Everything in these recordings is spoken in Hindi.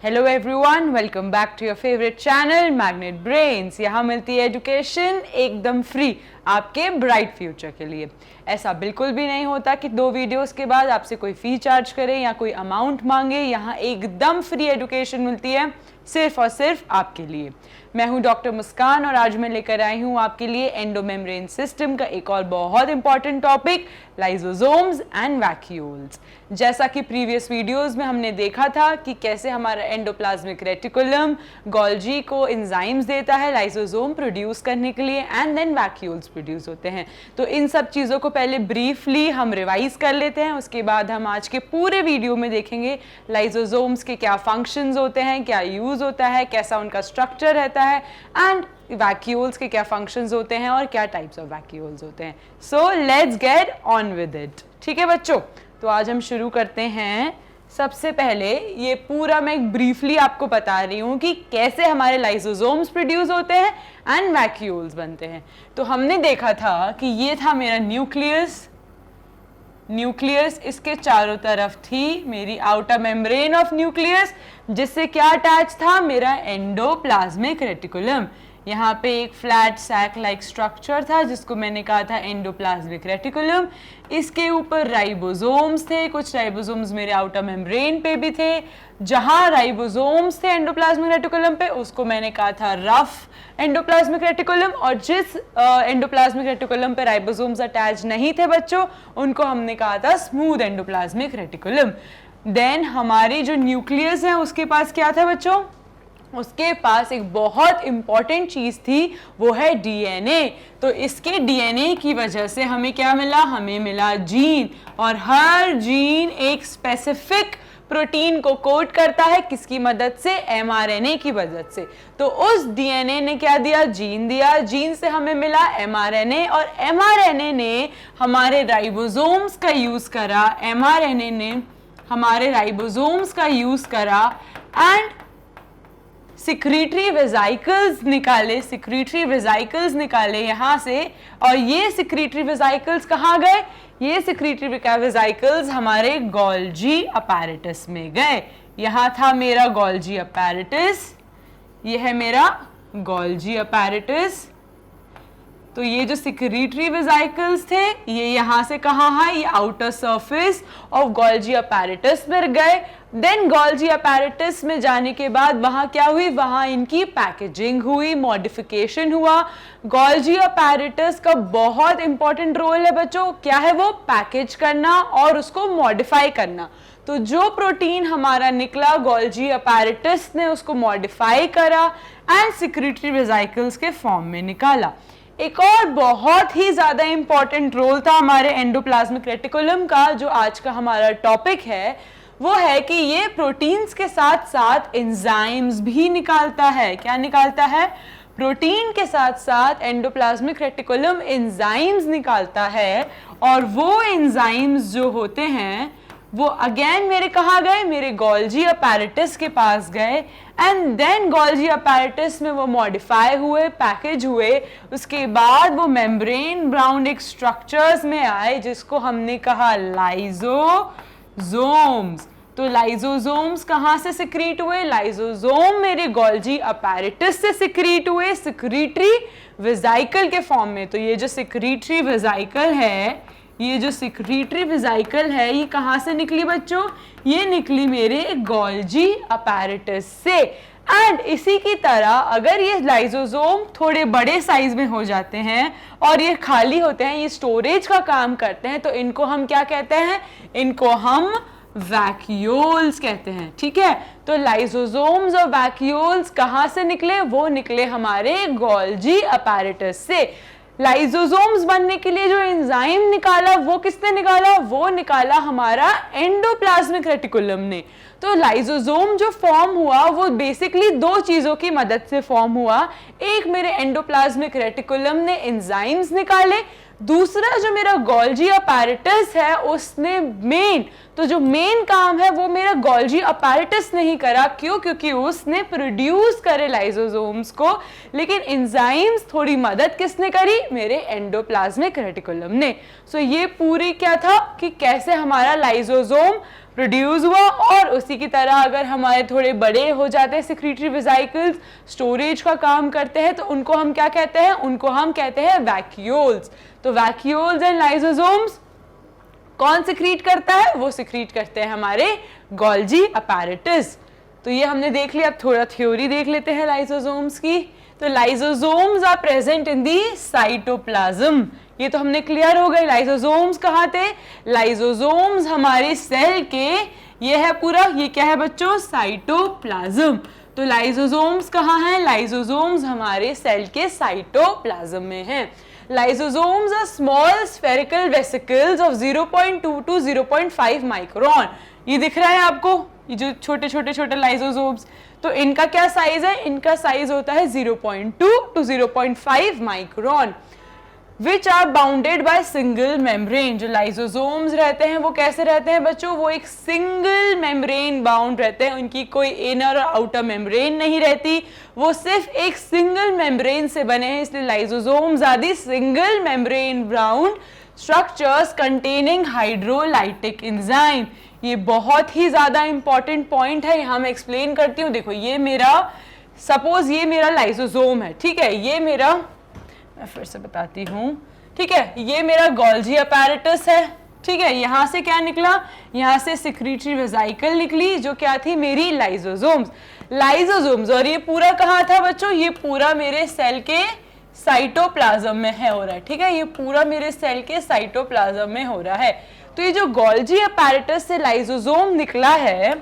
Hello everyone, welcome back to your favourite channel Magnet Brains. यहाँ मिलती है एजुकेशन एकदम फ्री आपके ब्राइट फ्यूचर के लिए। ऐसा बिल्कुल भी नहीं होता कि 2 वीडियोस के बाद आपसे कोई फी चार्ज करे या कोई अमाउंट मांगे। यहाँ एकदम फ्री एजुकेशन मिलती है सिर्फ और सिर्फ आपके लिए। मैं हूँ डॉक्टर मुस्कान और आज मैं लेकर आई हूँ आपके लिए एंडोमेम्ब्रेन सिस्टम का एक और बहुत important topic, lysosomes and vacuoles. जैसा कि प्रीवियस वीडियोस में हमने देखा था कि कैसे हमारा एंडोप्लाज्मिक रेटिकुलम गोल्जी को एंजाइम्स देता है लाइसोसोम प्रोड्यूस करने के लिए एंड देन वैक्यूल्स प्रोड्यूस होते हैं। तो इन सब चीज़ों को पहले ब्रीफली हम रिवाइज कर लेते हैं, उसके बाद हम आज के पूरे वीडियो में देखेंगे लाइसोसोम्स के क्या फंक्शंस होते हैं, क्या यूज होता है, कैसा उनका स्ट्रक्चर रहता है एंड वैक्यूल्स के क्या फंक्शंस होते हैं और क्या टाइप्स ऑफ वैक्यूल्स होते हैं। So let's get on with it. ठीक है बच्चों, तो आज हम शुरू करते हैं। सबसे पहले ये पूरा मैं ब्रीफली आपको बता रही हूँ कि कैसे हमारे लाइसोसोम्स प्रोड्यूस होते हैं एंड वैक्यूल्स बनते हैं। तो हमने देखा था कि ये था मेरा न्यूक्लियस, इसके चारों तरफ थी मेरी आउटर मेम्ब्रेन ऑफ न्यूक्लियस, जिससे क्या अटैच था, मेरा एंडोप्लाज्मिक रेटिकुलम। यहाँ पे एक फ्लैट सैक लाइक स्ट्रक्चर था जिसको मैंने कहा था एंडोप्लाज्मिक रेटिकुलम। इसके ऊपर राइबोसोम्स थे, कुछ राइबोसोम्स मेरे आउटर मेम्ब्रेन पे भी थे। जहाँ राइबोसोम्स थे एंडोप्लाज्मिक रेटिकुलम पे उसको मैंने कहा था रफ एंडोप्लाज्मिक रेटिकुलम, और जिस एंडोप्लाज्मिक रेटिकुलम पे राइबोसोम्स अटैच नहीं थे बच्चों, उनको हमने कहा था स्मूथ एंडोप्लाज्मिक रेटिकुलम। देन हमारी जो न्यूक्लियस है उसके पास क्या था बच्चों, उसके पास एक बहुत इंपॉर्टेंट चीज थी, वो है डीएनए। तो इसके डीएनए की वजह से हमें क्या मिला, हमें मिला जीन, और हर जीन एक स्पेसिफिक प्रोटीन को कोड करता है, किसकी मदद से, एमआरएनए की मदद से। तो उस डीएनए ने क्या दिया, जीन दिया, जीन से हमें मिला एमआरएनए, और एमआरएनए ने हमारे राइबोसोम्स का यूज करा, एमआरएनए ने हमारे राइबोसोम्स का यूज करा एंड सिक्रीटरी वेसिकल्स निकाले यहाँ से। और ये सिक्रीटरी वेसिकल्स कहाँ गए, ये सिक्रीटरी वेसिकल्स हमारे गोल्जी अपैरेटस में गए। यहाँ था मेरा गोल्जी अपैरेटस, ये है मेरा गोल्जी अपैरेटस। तो ये जो सिक्रीटरी वेसिकल्स थे ये यहाँ से कहाँ है, ये outer surface of Golgi apparatus में गए। देन गोल्जी अपैरेटस में जाने के बाद वहाँ क्या हुई, वहाँ इनकी पैकेजिंग हुई, मॉडिफिकेशन हुआ। गोल्जी अपैरेटस का बहुत इंपॉर्टेंट रोल है बच्चों, क्या है वो, पैकेज करना और उसको मॉडिफाई करना। तो जो प्रोटीन हमारा निकला गोल्जी अपैरेटस ने उसको मॉडिफाई करा एंड सिक्रीटरी वेसिकल्स के फॉर्म में निकाला। एक और बहुत ही ज्यादा इंपॉर्टेंट रोल था हमारे एंडोप्लाज्मिक रेटिकुलम का, जो आज का हमारा टॉपिक है, वो है कि ये प्रोटीन्स के साथ साथ एंजाइम्स भी निकालता है। क्या निकालता है, प्रोटीन के साथ साथ एंडोप्लाज्मिक रेटिकुलम एंजाइम्स निकालता है। और वो एंजाइम्स जो होते हैं वो अगेन मेरे कहाँ गए, मेरे गोल्जी अपैरेटस के पास गए एंड देन गोल्जी अपैरेटस में वो मॉडिफाई हुए, पैकेज हुए। उसके बाद वो मेम्ब्रेन बाउंड एक स्ट्रक्चर्स में आए जिसको हमने कहा लाइसोसोम्स। तो लाइसोसोम्स कहाँ से सिक्रीट हुए, लाइसोसोम मेरे गोल्जी अपैरेटस से सिक्रीट हुए सिक्रीटरी वेसिकल के फॉर्म में। तो ये जो सिक्रीटरी वेसिकल है, ये कहाँ से निकली बच्चों, ये निकली मेरे गोल्जी अपैरेटस से। एंड इसी की तरह अगर ये लाइसोसोम थोड़े बड़े साइज में हो जाते हैं और ये खाली होते हैं, ये स्टोरेज का काम करते हैं, तो इनको हम क्या कहते हैं, इनको हम वैक्यूल्स कहते हैं। ठीक है, तो लाइसोसोम्स और वैक्यूल्स कहाँ से निकले, वो निकले हमारे गोल्जी अपैरेटस से। लाइसोसोम्स बनने के लिए जो एंजाइम निकाला वो किसने निकाला, वो निकाला हमारा एंडोप्लाज्मिक रेटिकुलम ने। तो लाइसोसोम जो फॉर्म हुआ वो बेसिकली 2 चीजों की मदद से फॉर्म हुआ। एक मेरे एंडोप्लाज्मिक रेटिकुलम ने एंजाइम्स निकाले, दूसरा जो मेरा गोल्जी अपैरेटस है उसने जो मेन काम है वो मेरा गोल्जी अपैरेटस नहीं करा। क्यों, क्योंकि उसने प्रोड्यूस करे लाइसोसोम्स को, लेकिन एंजाइम्स थोड़ी मदद किसने करी, मेरे एंडोप्लाज्मिक रेटिकुलम ने। सो ये पूरी क्या था कि कैसे हमारा लाइसोसोम प्रोड्यूस हुआ, और उसी की तरह अगर हमारे थोड़े बड़े हो जाते हैं सिक्रीटरी वेसिकल्स, स्टोरेज का काम करते हैं, तो उनको हम क्या कहते हैं, उनको हम कहते हैं वैक्यूल्स। तो वैक्यूल्स एंड लाइसोसोम्स कौन सिक्रीट करता है, वो सिक्रीट करते हैं हमारे गोल्जी अपैरेटस। तो ये हमने देख लिया, अब थोड़ा थ्योरी देख लेते हैं लाइसोसोम्स की। तो lysosomes are present in the cytoplasm, ये तो हमने क्लियर हो गए। लाइसोसोम्स कहाँ थे, लाइसोसोम्स हमारे सेल के, ये है पूरा, ये क्या है बच्चों, साइटोप्लाज्म। तो लाइसोसोम्स कहाँ हैं, लाइसोसोम्स हमारे सेल के साइटोप्लाज्म में हैं। Lysosomes are small spherical vesicles of 0.2 to 0.5 micron. ये दिख रहा है आपको, ये जो छोटे छोटे लाइसोसोम्स, तो इनका क्या साइज है, इनका साइज होता है 0.2 to 0.5 micron, which are bounded by single membrane. जो लाइसोसोम्स रहते हैं वो कैसे रहते हैं बच्चों, वो एक सिंगल मेम्ब्रेन बाउंड रहते हैं, उनकी कोई इनर और आउटर मेम्ब्रेन नहीं रहती, वो सिर्फ एक सिंगल मेम्ब्रेन से बने हैं, इसलिए lysosomes are the single membrane bound structures containing hydrolytic enzyme. ये बहुत ही ज्यादा इंपॉर्टेंट पॉइंट है, यहाँ मैं एक्सप्लेन करती हूँ। देखो ये मेरा, सपोज ये मेरा लाइसोसोम है, ठीक है, ये मेरा, मैं फिर से बताती हूँ, ठीक है, ये मेरा गोल्जी अपैरेटस है, ठीक है, यहाँ से क्या निकला, यहाँ से सिक्रीटरी वेसिकल निकली जो क्या थी, मेरी लाइसोसोम्स। लाइसोसोम्स, और ये पूरा कहाँ था बच्चों, ये पूरा मेरे सेल के साइटोप्लाज्म में है हो रहा है, ठीक है, ये पूरा मेरे सेल के साइटोप्लाज्म में हो रहा है। तो ये जो गोल्जी अपैरेटस से लाइसोसोम निकला है,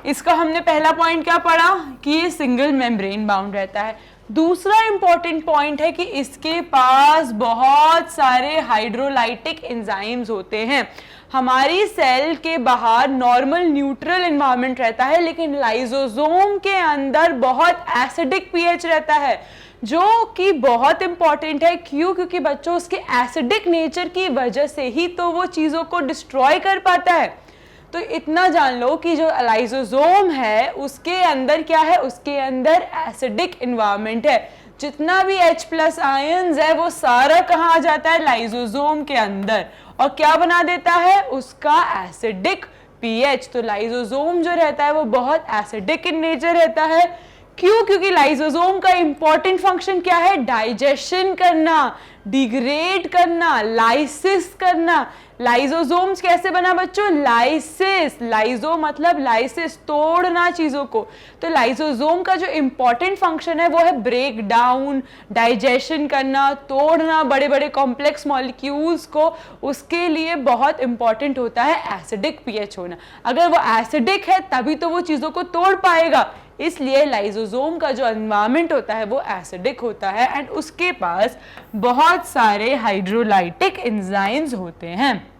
इसका हमने पहला पॉइंट क्या पढ़ा कि ये सिंगल मेम्ब्रेन बाउंड रहता है। दूसरा इंपॉर्टेंट पॉइंट है कि इसके पास बहुत सारे हाइड्रोलाइटिक एंजाइम्स होते हैं। हमारी सेल के बाहर नॉर्मल न्यूट्रल एनवायरनमेंट रहता है, लेकिन लाइसोसोम के अंदर बहुत एसिडिक पीएच रहता है, जो कि बहुत इंपॉर्टेंट है। क्यों, क्योंकि बच्चों उसके एसिडिक नेचर की वजह से ही तो वो चीज़ों को डिस्ट्रॉय कर पाता है। तो इतना जान लो कि जो लाइसोसोम है उसके अंदर क्या है, उसके अंदर एसिडिक एनवायरनमेंट है। जितना भी H+ आयंस है वो सारा कहाँ आ जाता है, लाइसोसोम के अंदर, और क्या बना देता है, उसका एसिडिक पीएच। तो लाइसोसोम जो रहता है वो बहुत एसिडिक इन नेचर रहता है। क्यों, क्योंकि लाइसोसोम का इंपॉर्टेंट फंक्शन क्या है, डाइजेशन करना, डिग्रेड करना, लाइसिस करना। लाइसोसोम्स कैसे बना बच्चों, लाइसिस, लाइसो मतलब लाइसिस, तोड़ना चीजों को। तो लाइसोसोम का जो इंपॉर्टेंट फंक्शन है वो है ब्रेक डाउन, डाइजेशन करना, तोड़ना बड़े बड़े कॉम्प्लेक्स मॉलिक्यूल्स को। उसके लिए बहुत इंपॉर्टेंट होता है एसिडिक पीएच होना। अगर वो एसिडिक है तभी तो वो चीजों को तोड़ पाएगा, इसलिए लाइसोसोम का जो एनवायरनमेंट होता है वो एसिडिक होता है, एंड उसके पास बहुत सारे हाइड्रोलाइटिक एंजाइम्स होते हैं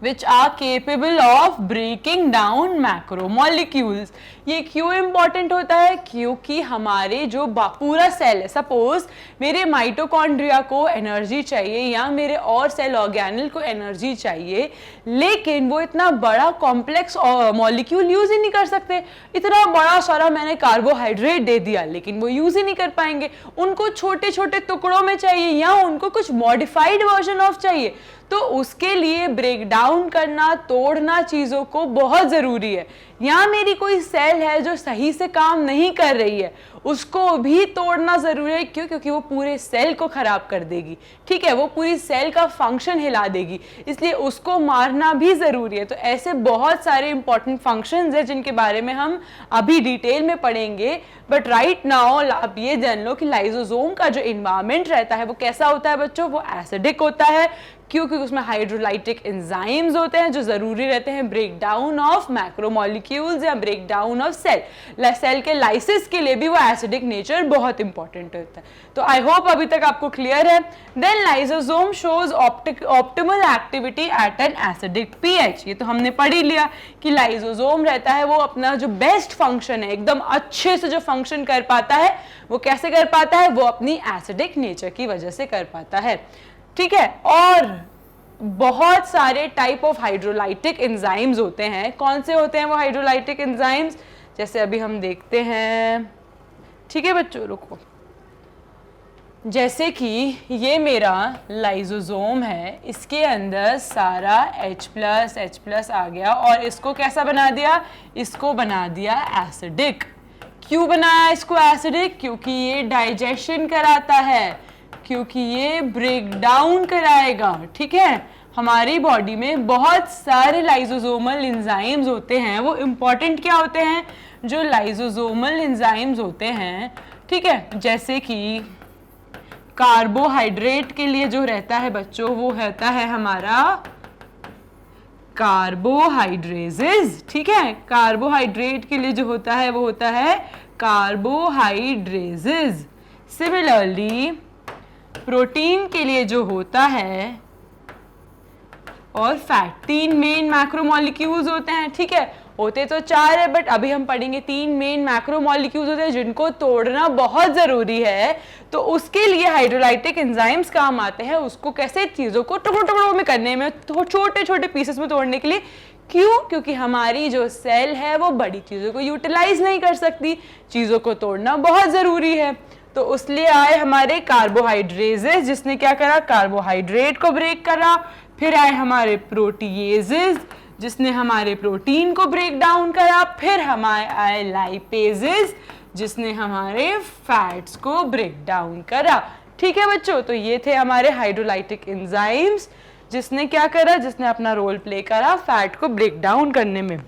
which are capable of breaking down macromolecules। ये क्यों इंपॉर्टेंट होता है, क्योंकि हमारे जो पूरा सेल है, सपोज मेरे माइटोकॉन्ड्रिया को एनर्जी चाहिए या मेरे और सेल ऑर्गेनल को एनर्जी चाहिए, लेकिन वो इतना बड़ा कॉम्प्लेक्स मॉलिक्यूल यूज ही नहीं कर सकते। इतना बड़ा सारा मैंने कार्बोहाइड्रेट दे दिया लेकिन वो यूज ही नहीं कर पाएंगे, उनको छोटे छोटे टुकड़ों में चाहिए या उनको कुछ मॉडिफाइड वर्जन ऑफ चाहिए। तो उसके लिए ब्रेक डाउन करना, तोड़ना चीज़ों को बहुत ज़रूरी है। यहाँ मेरी कोई सेल है जो सही से काम नहीं कर रही है, उसको भी तोड़ना ज़रूरी है। क्यों, क्योंकि वो पूरे सेल को ख़राब कर देगी, ठीक है, वो पूरी सेल का फंक्शन हिला देगी, इसलिए उसको मारना भी ज़रूरी है। तो ऐसे बहुत सारे इंपॉर्टेंट फंक्शंस हैं जिनके बारे में हम अभी डिटेल में पढ़ेंगे, बट राइट नाउ आप ये जान लो कि लाइसोसोम का जो इन्वायरमेंट रहता है वो कैसा होता है बच्चों, वो एसिडिक होता है। क्योंकि उसमें हाइड्रोलाइटिक एंजाइम्स होते हैं जो ज़रूरी रहते हैं ब्रेक डाउन ऑफ मैक्रोमोलिक्यूल्स या break down of cell. Cell के लाइसिस के लिए भी वो एसिडिक नेचर बहुत इंपॉर्टेंट होता है। तो आई होप अभी तक आपको क्लियर है। Then lysosome shows optimal activity at an acidic pH. ये तो हमने पढ़ ही लिया कि लाइसोसोम रहता है वो अपना जो बेस्ट फंक्शन है, एकदम अच्छे से जो फंक्शन कर पाता है, वो कैसे कर पाता है, वो अपनी एसिडिक नेचर की वजह से कर पाता है, ठीक है। और बहुत सारे टाइप ऑफ हाइड्रोलाइटिक एंजाइम्स होते हैं। कौन से होते हैं वो हाइड्रोलाइटिक एंजाइम्स, जैसे अभी हम देखते हैं, ठीक है बच्चों, रुको। जैसे कि ये मेरा लाइसोसोम है, इसके अंदर सारा H+ आ गया और इसको कैसा बना दिया, इसको बना दिया एसिडिक। क्यों बनाया इसको एसिडिक? क्योंकि ये डाइजेशन कराता है, क्योंकि ये ब्रेक डाउन कराएगा। ठीक है, हमारी बॉडी में बहुत सारे लाइसोसोमल एंजाइम्स होते हैं। वो इम्पॉर्टेंट क्या होते हैं? जो लाइसोसोमल एंजाइम्स होते हैं, ठीक है, जैसे कि कार्बोहाइड्रेट के लिए जो रहता है बच्चों, वो रहता है हमारा कार्बोहाइड्रेजेस। ठीक है, कार्बोहाइड्रेट के लिए जो होता है वो होता है कार्बोहाइड्रेजेस। सिमिलरली प्रोटीन के लिए जो होता है और फैट, 3 मेन मैक्रोमोलिक्यूल्स होते हैं। ठीक है, होते तो 4 है बट अभी हम पढ़ेंगे 3 मेन मैक्रोमोलिक्यूल्स होते हैं जिनको तोड़ना बहुत जरूरी है। तो उसके लिए हाइड्रोलाइटिक एंजाइम्स काम आते हैं, उसको कैसे, चीजों को टुकड़ों टुकड़ों में करने में, छोटे छोटे पीसेस में तोड़ने के लिए। क्यों? क्योंकि हमारी जो सेल है वो बड़ी चीजों को यूटिलाइज नहीं कर सकती, चीजों को तोड़ना बहुत जरूरी है। तो उसलिए आए हमारे कार्बोहाइड्रेजेस, जिसने क्या करा, कार्बोहाइड्रेट को ब्रेक करा। फिर आए हमारे प्रोटीएजेस, जिसने हमारे प्रोटीन को ब्रेक डाउन करा। फिर हमारे आए लाइपेजेस, जिसने हमारे फैट्स को ब्रेक डाउन करा। ठीक है बच्चों, तो ये थे हमारे हाइड्रोलाइटिक एंजाइम्स, जिसने क्या करा, जिसने अपना रोल प्ले करा फैट को ब्रेक डाउन करने में।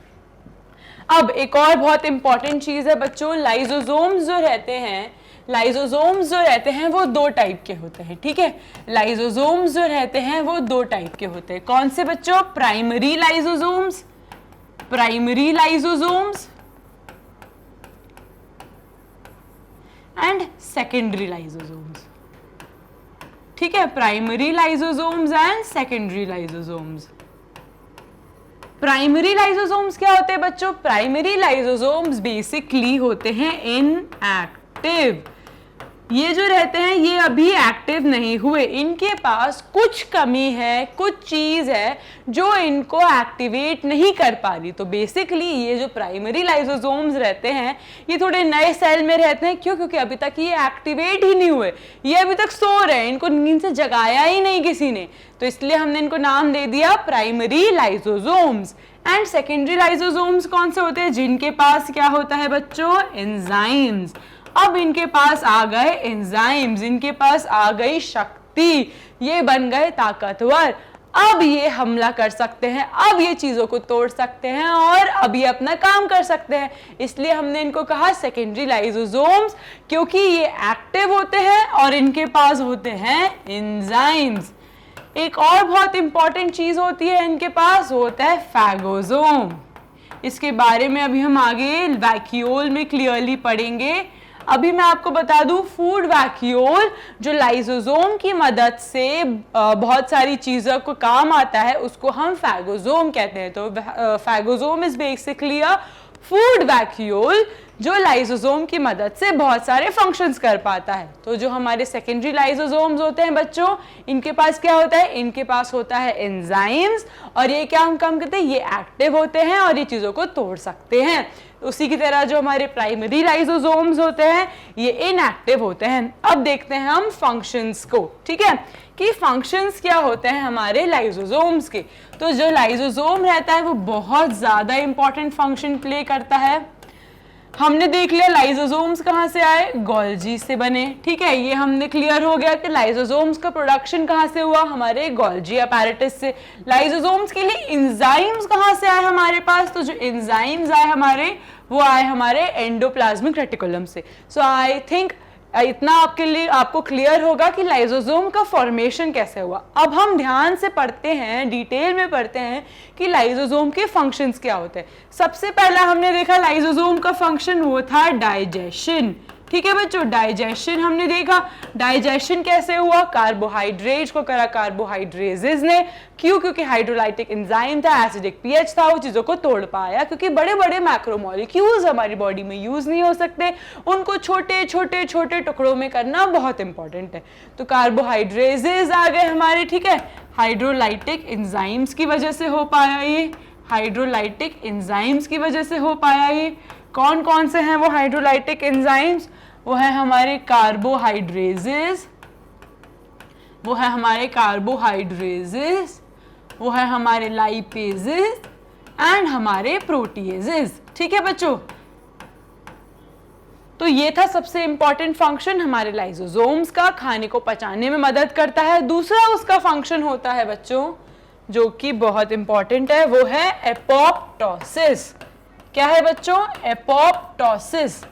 अब एक और बहुत इंपॉर्टेंट चीज है बच्चों, लाइसोसोम्स जो रहते हैं, लाइसोसोम्स जो रहते हैं वो 2 टाइप के होते हैं। ठीक है, लाइसोसोम्स जो रहते हैं वो 2 टाइप के होते हैं। कौन से बच्चों? Primary lysosomes, primary lysosomes and secondary lysosomes. ठीक है, primary lysosomes and secondary lysosomes. Primary lysosomes क्या होते हैं बच्चों? प्राइमरी लाइसोसोम्स बेसिकली होते हैं इनएक्टिव। ये जो रहते हैं ये अभी एक्टिव नहीं हुए, इनके पास कुछ कमी है, कुछ चीज है जो इनको एक्टिवेट नहीं कर पा रही। तो बेसिकली ये जो प्राइमरी लाइसोसोम्स रहते हैं ये थोड़े नए सेल में रहते हैं। क्यों? क्योंकि अभी तक ये एक्टिवेट ही नहीं हुए, ये अभी तक सो रहे हैं, इनको नींद से जगाया ही नहीं किसी ने, तो इसलिए हमने इनको नाम दे दिया primary lysosomes. And secondary lysosomes कौन से होते हैं? जिनके पास क्या होता है बच्चों? एंजाइम्स। अब इनके पास आ गए एंजाइम्स, इनके पास आ गई शक्ति, ये बन गए ताकतवर। अब ये हमला कर सकते हैं, अब ये चीजों को तोड़ सकते हैं और अब ये अपना काम कर सकते हैं। इसलिए हमने इनको कहा सेकेंडरी लाइसोसोम्स, क्योंकि ये एक्टिव होते हैं और इनके पास होते हैं एंजाइम्स। एक और बहुत इंपॉर्टेंट चीज होती है इनके पास, वो होता है फैगोसोम। इसके बारे में अभी हम आगे वैक्यूल में क्लियरली पढ़ेंगे। अभी मैं आपको बता दूं, फूड वैक्यूल जो लाइसोसोम की मदद से बहुत सारी चीजों को काम आता है, उसको हम फैगोसोम कहते हैं। तो phagosome is basically a food vacuole जो लाइसोसोम की मदद से बहुत सारे फंक्शंस कर पाता है। तो जो हमारे सेकेंडरी लाइसोसोम्स होते हैं बच्चों, इनके पास क्या होता है? इनके पास होता है एंजाइम्स, और ये क्या हम काम करते हैं? ये एक्टिव होते हैं और ये चीजों को तोड़ सकते हैं। उसी की तरह जो हमारे प्राइमरी लाइसोसोम्स होते हैं ये इनएक्टिव होते हैं। अब देखते हैं हम फंक्शंस को, ठीक है, कि फंक्शंस क्या होते हैं हमारे लाइसोसोम्स के। तो जो लाइसोसोम रहता है वो बहुत ज्यादा इंपॉर्टेंट फंक्शन प्ले करता है। हमने देख लिया लाइसोसोम्स कहाँ से आए, गोल्जी से बने। ठीक है, ये हमने क्लियर हो गया कि लाइसोसोम्स का प्रोडक्शन कहाँ से हुआ, हमारे गोल्जी अपैरेटस से। लाइसोसोम्स के लिए एंजाइम्स कहाँ से आए हमारे पास, तो जो एंजाइम्स आए हमारे वो आए हमारे एंडोप्लाज्मिक रेटिकुलम से। सो आई थिंक इतना आपके लिए आपको क्लियर होगा कि लाइसोसोम का फॉर्मेशन कैसे हुआ। अब हम ध्यान से पढ़ते हैं, डिटेल में पढ़ते हैं कि लाइसोसोम के फंक्शंस क्या होते हैं। सबसे पहला हमने देखा लाइसोसोम का फंक्शन वो था डाइजेशन। ठीक है बच्चों, डाइजेशन हमने देखा। डाइजेशन कैसे हुआ, कार्बोहाइड्रेट्स को करा कार्बोहाइड्रेजेस ने। क्यों? क्योंकि हाइड्रोलाइटिक एंजाइम था, एसिडिक पीएच था, वो चीजों को तोड़ पाया। क्योंकि बड़े बड़े मैक्रोमोलिक्यूल्स हमारी बॉडी में यूज नहीं हो सकते, उनको छोटे छोटे छोटे टुकड़ों में करना बहुत इंपॉर्टेंट है। तो कार्बोहाइड्रेजेस आ गए हमारे, ठीक है, हाइड्रोलाइटिक एंजाइम्स की वजह से हो पाया ये, हाइड्रोलाइटिक एंजाइम्स की वजह से हो पाया ये। कौन कौन से हैं वो हाइड्रोलाइटिक एंजाइम्स, वो है हमारे कार्बोहाइड्रेजेस, वो है हमारे कार्बोहाइड्रेजेस, वो है हमारे लाइपेजेस एंड हमारे प्रोटीएजेस। ठीक है बच्चों, तो ये था सबसे इंपॉर्टेंट फंक्शन हमारे लाइसोसोम्स का, खाने को पचाने में मदद करता है। दूसरा उसका फंक्शन होता है बच्चों जो कि बहुत इंपॉर्टेंट है, वो है एपोप्टोसिस। क्या है बच्चों? एपोप्टोसिस।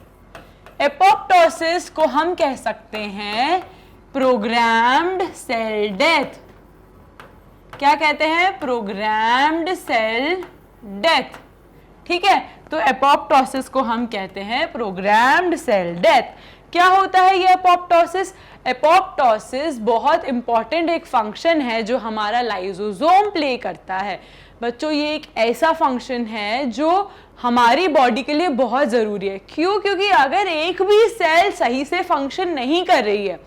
एपोप्टोसिस को हम कह सकते हैं प्रोग्राम्ड सेल डेथ। क्या कहते हैं? Programmed cell death. ठीक है, तो एपोप्टोसिस को हम कहते हैं प्रोग्राम्ड सेल डेथ। क्या होता है ये एपोप्टोसिस? एपोप्टोसिस बहुत इंपॉर्टेंट एक फंक्शन है जो हमारा लाइसोसोम प्ले करता है। बच्चों ये एक ऐसा फंक्शन है जो हमारी बॉडी के लिए बहुत ज़रूरी है। क्यों? क्योंकि अगर एक भी सेल सही से फंक्शन नहीं कर रही है,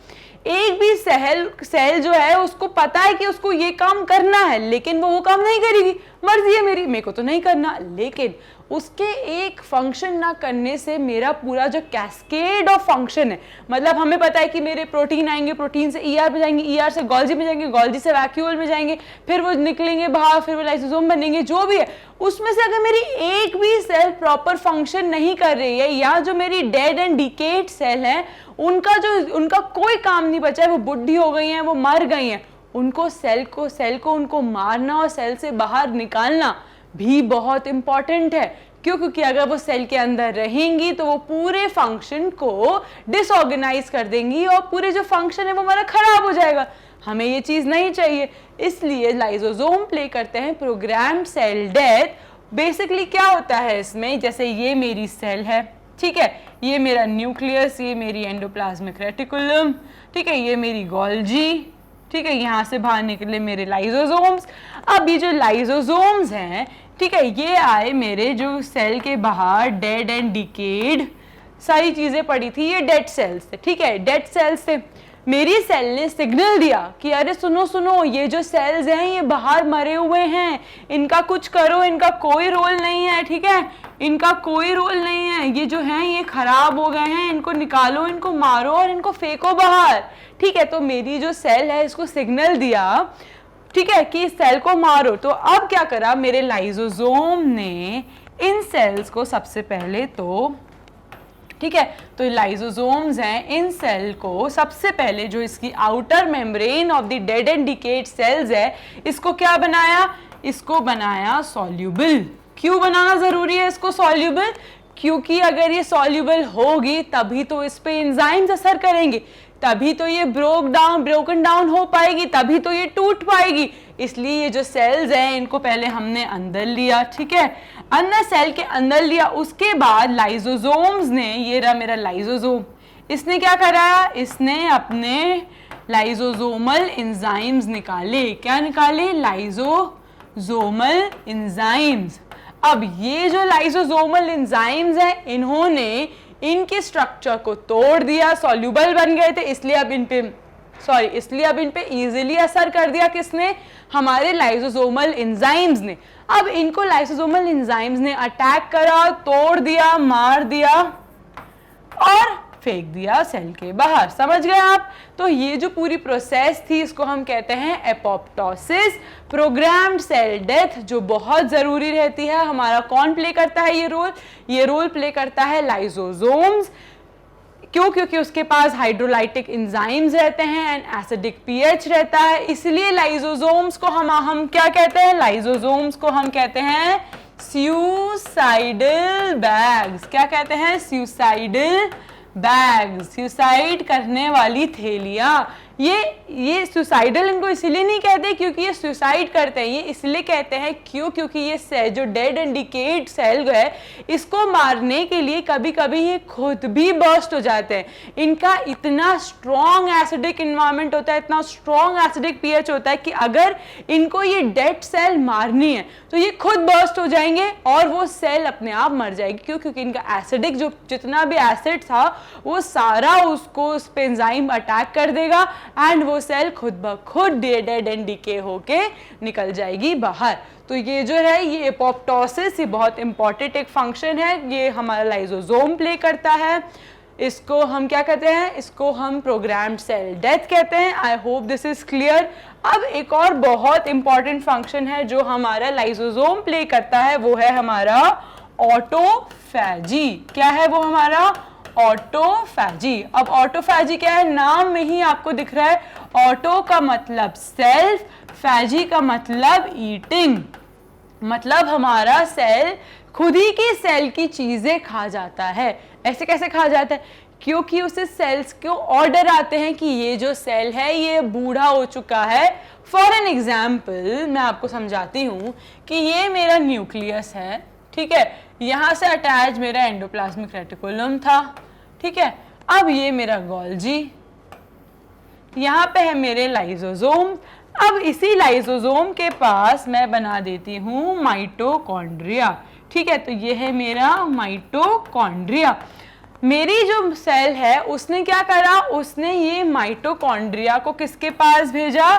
एक भी सेल जो है उसको पता है कि उसको ये काम करना है लेकिन वो काम नहीं करेगी, मर्जी है मेरी, मेरे को तो नहीं करना, लेकिन उसके एक फंक्शन ना करने से मेरा पूरा जो कैस्केड ऑफ फंक्शन है, मतलब हमें पता है कि मेरे प्रोटीन आएंगे, प्रोटीन से ईआर में जाएंगे, ईआर से गोल्जी में जाएंगे, गोल्जी से वैक्यूल में जाएंगे, फिर वो निकलेंगे बाहर, फिर वो लाइसोसोम बनेंगे, जो भी है उसमें से अगर मेरी एक भी सेल प्रॉपर फंक्शन नहीं कर रही है या जो मेरी डेड एंड डिकेड सेल है उनका कोई काम नहीं बचा है, वो बुढ़ी हो गई हैं, वो मर गई हैं, उनको सेल को उनको मारना और सेल से बाहर निकालना भी बहुत इंपॉर्टेंट है। क्यों? क्योंकि अगर वो सेल के अंदर रहेंगी तो वो पूरे फंक्शन को डिसऑर्गेनाइज कर देंगी और पूरे जो फंक्शन है वो हमारा खराब हो जाएगा। हमें ये चीज नहीं चाहिए, इसलिए लाइसोसोम प्ले करते हैं प्रोग्राम्ड सेल डेथ। बेसिकली क्या होता है इसमें, जैसे ये मेरी सेल है, ठीक है, ये मेरा न्यूक्लियस, ये मेरी एंडोप्लाज्मिक रेटिकुलम, ठीक है, ये मेरी गोल्जी, ठीक है, यहाँ से बाहर निकले मेरे लाइसोसोम्स। अब ये जो लाइसोसोम्स हैं, ठीक है, ये आए मेरे जो सेल के बाहर डेड एंड डिकेड सारी चीजें पड़ी थी, ये डेड सेल्स थे, ठीक है, डेड सेल्स थे। मेरी सेल ने सिग्नल दिया कि अरे सुनो सुनो, ये जो सेल्स हैं ये बाहर मरे हुए हैं, इनका कुछ करो, इनका कोई रोल नहीं है, ठीक है, इनका कोई रोल नहीं है, ये जो हैं ये खराब हो गए हैं, इनको निकालो, इनको मारो और इनको फेंको बाहर। ठीक है, तो मेरी जो सेल है इसको सिग्नल दिया, ठीक है, कि इस सेल को मारो। तो अब क्या करा मेरे लाइसोसोम ने, इन सेल्स को सबसे पहले तो, ठीक है, तो लाइसोसोम्स हैं, इन सेल को सबसे पहले जो इसकी outer membrane of the dead and decayed cells है, इसको क्या बनाया? इसको बनाया सॉल्यूबल। क्यों बनाना जरूरी है इसको सॉल्यूबल? क्योंकि अगर ये सॉल्यूबल होगी तभी तो इस पे एंजाइम्स असर करेंगे, तभी तो ये ब्रोकन डाउन हो पाएगी, तभी तो ये टूट पाएगी। इसलिए ये जो सेल्स हैं इनको पहले हमने अंदर लिया, ठीक है, अंदर सेल के अंदर लिया। उसके बाद लाइसोसोम्स ने, ये रहा मेरा लाइसोसोम, इसने क्या करा? इसने अपने लाइसोसोमल एंजाइम्स निकाले। क्या निकाले? Lysosomal enzymes. अब ये जो लाइसोसोमल एंजाइम्स हैं इन्होंने इनके स्ट्रक्चर को तोड़ दिया, सॉल्यूबल बन गए थे, इसलिए अब इन पे इजीली असर कर दिया किसने? हमारे लाइसोसोमल एंजाइम्स ने। अब इनको लाइसोसोमल एंजाइम्स ने अटैक करा, तोड़ दिया, मार दिया और फेंक दिया सेल के बाहर। समझ गए आप? तो ये जो पूरी प्रोसेस थी इसको हम कहते हैं एपोप्टोसिस, प्रोग्राम्ड सेल डेथ, जो बहुत जरूरी रहती है। हमारा कौन प्ले करता है ये रोल? ये रोल प्ले करता है लाइसोसोम्स। क्यों? क्योंकि उसके पास हाइड्रोलाइटिक एंजाइम्स रहते हैं एंड एसिडिक पीएच रहता है, इसलिए लाइसोसोम्स को हम क्या कहते हैं? लाइसोसोम्स को हम कहते हैं सुसाइडल बैग्स। क्या कहते हैं? सुसाइडल बैग्स, सुसाइड करने वाली थैलियां। ये सुसाइडल इनको इसलिए नहीं कहते क्योंकि ये सुसाइड करते हैं, ये इसलिए कहते हैं क्योंकि ये जो डेड एंड डिकेड सेल है इसको मारने के लिए कभी कभी ये खुद भी बर्स्ट हो जाते हैं। इनका इतना स्ट्रॉन्ग एसिडिक इन्वायरमेंट होता है, इतना स्ट्रॉन्ग एसिडिक पीएच होता है कि अगर इनको ये डेड सेल मारनी है तो ये खुद बर्स्ट हो जाएंगे और वो सेल अपने आप मर जाएगी। क्यों? क्योंकि इनका एसिडिक जो जितना भी एसिड था वो सारा उसको उस पे एंजाइम अटैक कर देगा एंड वो सेल खुद ब खुद डेड एंड डिके होके निकल जाएगी बाहर। तो ये जो है ये एपोप्टोसिस, ये बहुत इंपॉर्टेंट एक फंक्शन है, ये हमारा लाइसोसोम प्ले करता है। इसको हम क्या कहते हैं, इसको हम प्रोग्राम्ड सेल डेथ कहते हैं। I hope this is clear. अब एक और बहुत इंपॉर्टेंट फंक्शन है जो हमारा लाइसोसोम प्ले करता है, वो है हमारा ऑटोफैजी। क्या है वो हमारा ऑटोफैजी। अब ऑटोफैजी क्या है, नाम में ही आपको दिख रहा है। ऑटो का मतलब सेल्फ, फैजी का मतलब ईटिंग, मतलब हमारा सेल खुद ही की सेल की चीजें खा जाता है। ऐसे कैसे खा जाता है, क्योंकि उसे सेल्स को ऑर्डर आते हैं कि ये जो सेल है ये बूढ़ा हो चुका है। फॉर एन एग्जाम्पल मैं आपको समझाती हूँ कि ये मेरा न्यूक्लियस है, ठीक है, यहाँ से अटैच मेरा एंडोप्लाज्मिक रेटिकुलम था, ठीक है। अब ये मेरा गोल्जी, यहाँ पे है मेरे लाइसोसोम। अब इसी लाइसोसोम के पास मैं बना देती हूँ माइटोकॉन्ड्रिया, ठीक है। तो ये है मेरा माइटोकॉन्ड्रिया। मेरी जो सेल है उसने क्या करा, उसने ये माइटोकॉन्ड्रिया को किसके पास भेजा,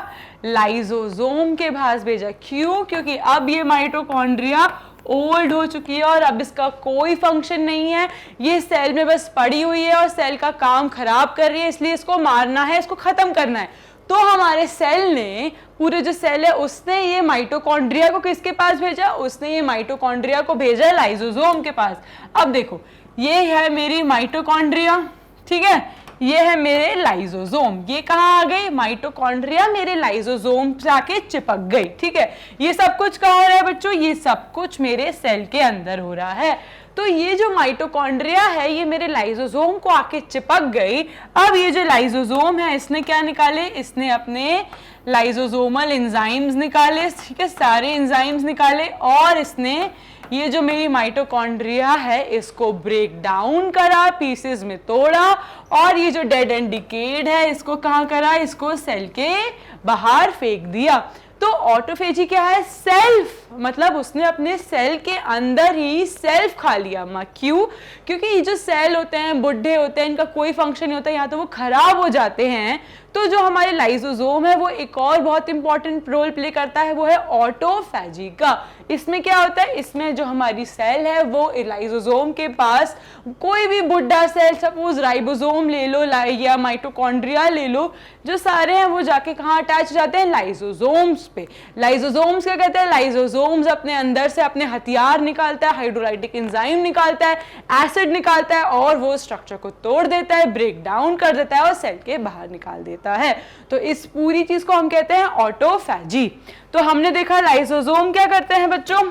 लाइसोसोम के पास भेजा। क्यों, क्योंकि अब ये माइटोकॉन्ड्रिया ओल्ड हो चुकी है और अब इसका कोई फंक्शन नहीं है, ये सेल में बस पड़ी हुई है और सेल का काम खराब कर रही है, इसलिए इसको मारना है, इसको खत्म करना है। तो हमारे सेल ने, पूरे जो सेल है उसने ये माइटोकॉन्ड्रिया को किसके पास भेजा, उसने ये माइटोकॉन्ड्रिया को भेजा लाइसोसोम के पास। अब देखो ये है मेरी माइटोकॉन्ड्रिया, ठीक है, ये है मेरे लाइसोसोम। ये कहाँ आ गई, माइटोकॉन्ड्रिया मेरे लाइसोसोम से आके चिपक गई, ठीक है। ये सब कुछ कहाँ हो रहा है बच्चों, ये सब कुछ मेरे सेल के अंदर हो रहा है। तो ये जो माइटोकॉन्ड्रिया है ये मेरे लाइसोसोम को आके चिपक गई। अब ये जो लाइसोसोम है इसने क्या निकाले, इसने अपने लाइसोसोमल एंजाइम्स निकाले, ठीक है, सारे एंजाइम्स निकाले, और इसने ये जो मेरी माइटोकॉन्ड्रिया है इसको ब्रेक डाउन करा, पीसेस में तोड़ा, और ये जो डेड एंड डिकेड है इसको कहाँ करा, इसको सेल के बाहर फेंक दिया। तो ऑटोफेजी क्या है, सेल्फ, मतलब उसने अपने सेल के अंदर ही सेल्फ खा लिया। क्यों, क्योंकि ये जो सेल होते हैं बुढ़े होते हैं, इनका कोई फंक्शन नहीं होता, या तो वो खराब हो जाते हैं। तो जो हमारे लाइसोसोम है वो एक और बहुत इंपॉर्टेंट रोल प्ले करता है, वो है ऑटोफैजी का। इसमें क्या होता है, इसमें जो हमारी सेल है वो लाइसोसोम के पास कोई भी बुढ़ा सेल, सपोज राइबोसोम ले लो या माइटोकॉन्ड्रिया ले लो, जो सारे हैं वो जाके कहाँ अटैच जाते हैं, लाइसोसोम्स पे। लाइसोसोम्स क्या कहते हैं, लाइसोसोम्स अपने अंदर से अपने हथियार निकालता है, हाइड्रोलाइटिक एंजाइम निकालता है, एसिड निकालता है, और वो स्ट्रक्चर को तोड़ देता है, ब्रेक डाउन कर देता है और सेल के बाहर निकाल देता है। तो इस पूरी चीज को हम कहते हैं ऑटोफैजी। तो हमने देखा लाइसोसोम क्या करते हैं बच्चों,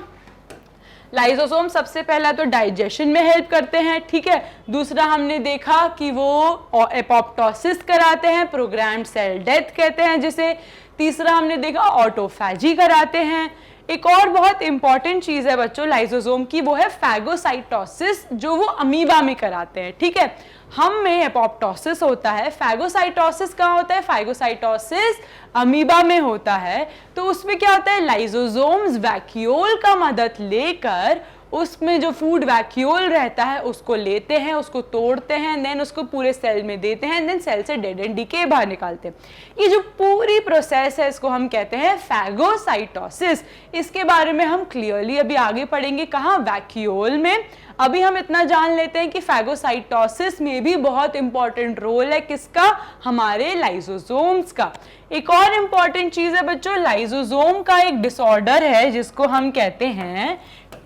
लाइसोसोम सबसे पहला तो डाइजेशन में हेल्प करते हैं, ठीक है। दूसरा हमने देखा कि वो एपोप्टोसिस कराते हैं, प्रोग्राम्ड सेल डेथ कहते हैं जिसे। तीसरा हमने देखा ऑटोफैजी कराते हैं। एक और बहुत इंपॉर्टेंट चीज है बच्चों लाइसोसोम की, वो है फैगोसाइटोसिस, जो वो अमीबा में कराते हैं, ठीक है। हम में एपोप्टोसिस होता है, फैगोसाइटोसिस कहाँ होता है, फैगोसाइटोसिस अमीबा में होता है। तो उसमें क्या होता है, लाइसोसोम्स वैक्यूल का मदद लेकर उसमें जो फूड वैक्यूल रहता है उसको लेते हैं, उसको तोड़ते हैं, देन उसको पूरे सेल में देते हैं, देन सेल से डेड एंड डीके बाहर निकालते हैं। ये जो पूरी प्रोसेस है इसको हम कहते हैं फैगोसाइटोसिस। इसके बारे में हम क्लियरली अभी आगे पढ़ेंगे, कहाँ, वैक्यूल में। अभी हम इतना जान लेते हैं कि फैगोसाइटोसिस में भी बहुत इंपॉर्टेंट रोल है किसका, हमारे लाइसोसोम्स का। एक और इंपॉर्टेंट चीज है बच्चों, लाइसोसोम का एक डिसऑर्डर है जिसको हम कहते हैं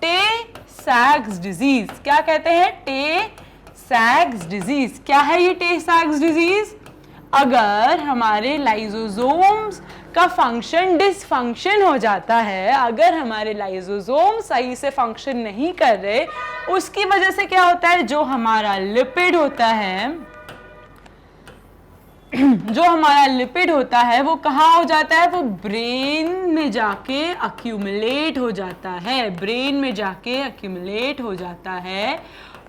टे-सैक्स डिजीज। क्या कहते हैं, टे-सैक्स डिजीज। क्या है ये टे-सैक्स डिजीज, अगर हमारे लाइसोसोम्स का फंक्शन डिसफंक्शन हो जाता है, अगर हमारे लाइसोसोम सही से फंक्शन नहीं कर रहे, उसकी वजह से क्या होता है, जो हमारा लिपिड होता है, जो हमारा लिपिड होता है वो कहाँ हो जाता है, वो ब्रेन में जाके अक्यूमुलेट हो जाता है, ब्रेन में जाके अक्यूमुलेट हो जाता है,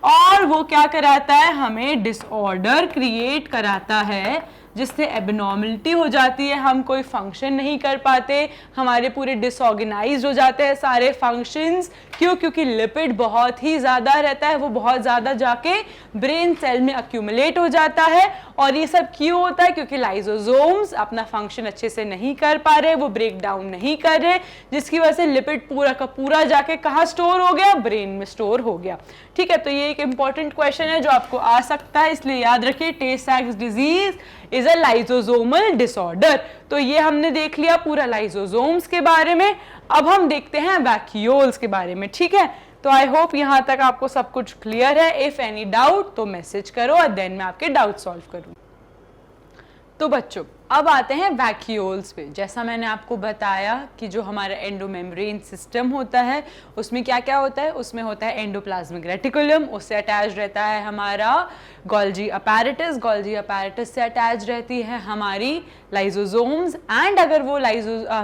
और वो क्या कराता है, हमें डिसऑर्डर क्रिएट कराता है जिससे एबनॉर्मलिटी हो जाती है, हम कोई फंक्शन नहीं कर पाते, हमारे पूरे डिसऑर्गेनाइज्ड हो जाते हैं सारे फंक्शंस। क्यों? क्योंकि लिपिड बहुत ही ज़्यादा रहता है, वो बहुत ज़्यादा जाके ब्रेन सेल में अक्यूमुलेट हो जाता है। और ये सब क्यों होता है? क्योंकि लाइसोसोम्स अपना फंक्शन अच्छे से नहीं कर पा रहे, वो ब्रेक डाउन नहीं कर रहे, जिसकी वजह से लिपिड पूरा का पूरा जाके कहाँ स्टोर हो गया? ब्रेन में स्टोर हो गया। ठीक है, तो ये एक इंपॉर्टेंट क्वेश्चन है जो आपको आ सकता है, इसलिए याद रखिए Tay Sachs disease is a lysosomal disorder. तो ये हमने देख लिया पूरा लाइसोसोम्स के बारे में। अब हम देखते हैं वैक्यूल्स के बारे में। ठीक है, तो आई होप यहाँ तक आपको सब कुछ क्लियर है। इफ एनी डाउट तो मैसेज करो और देन मैं आपके डाउट सॉल्व करूँ। तो बच्चों अब आते हैं वैक्यूल्स पे। जैसा मैंने आपको बताया कि जो हमारा एंडोमेम्ब्रेन सिस्टम होता है उसमें क्या क्या होता है, उसमें होता है एंडोप्लाज्मिक रेटिकुलम, उससे अटैच रहता है हमारा गोल्जी अपैरेटस, गोल्जी अपैरेटस से अटैच रहती है हमारी लाइसोसोम्स। एंड अगर वो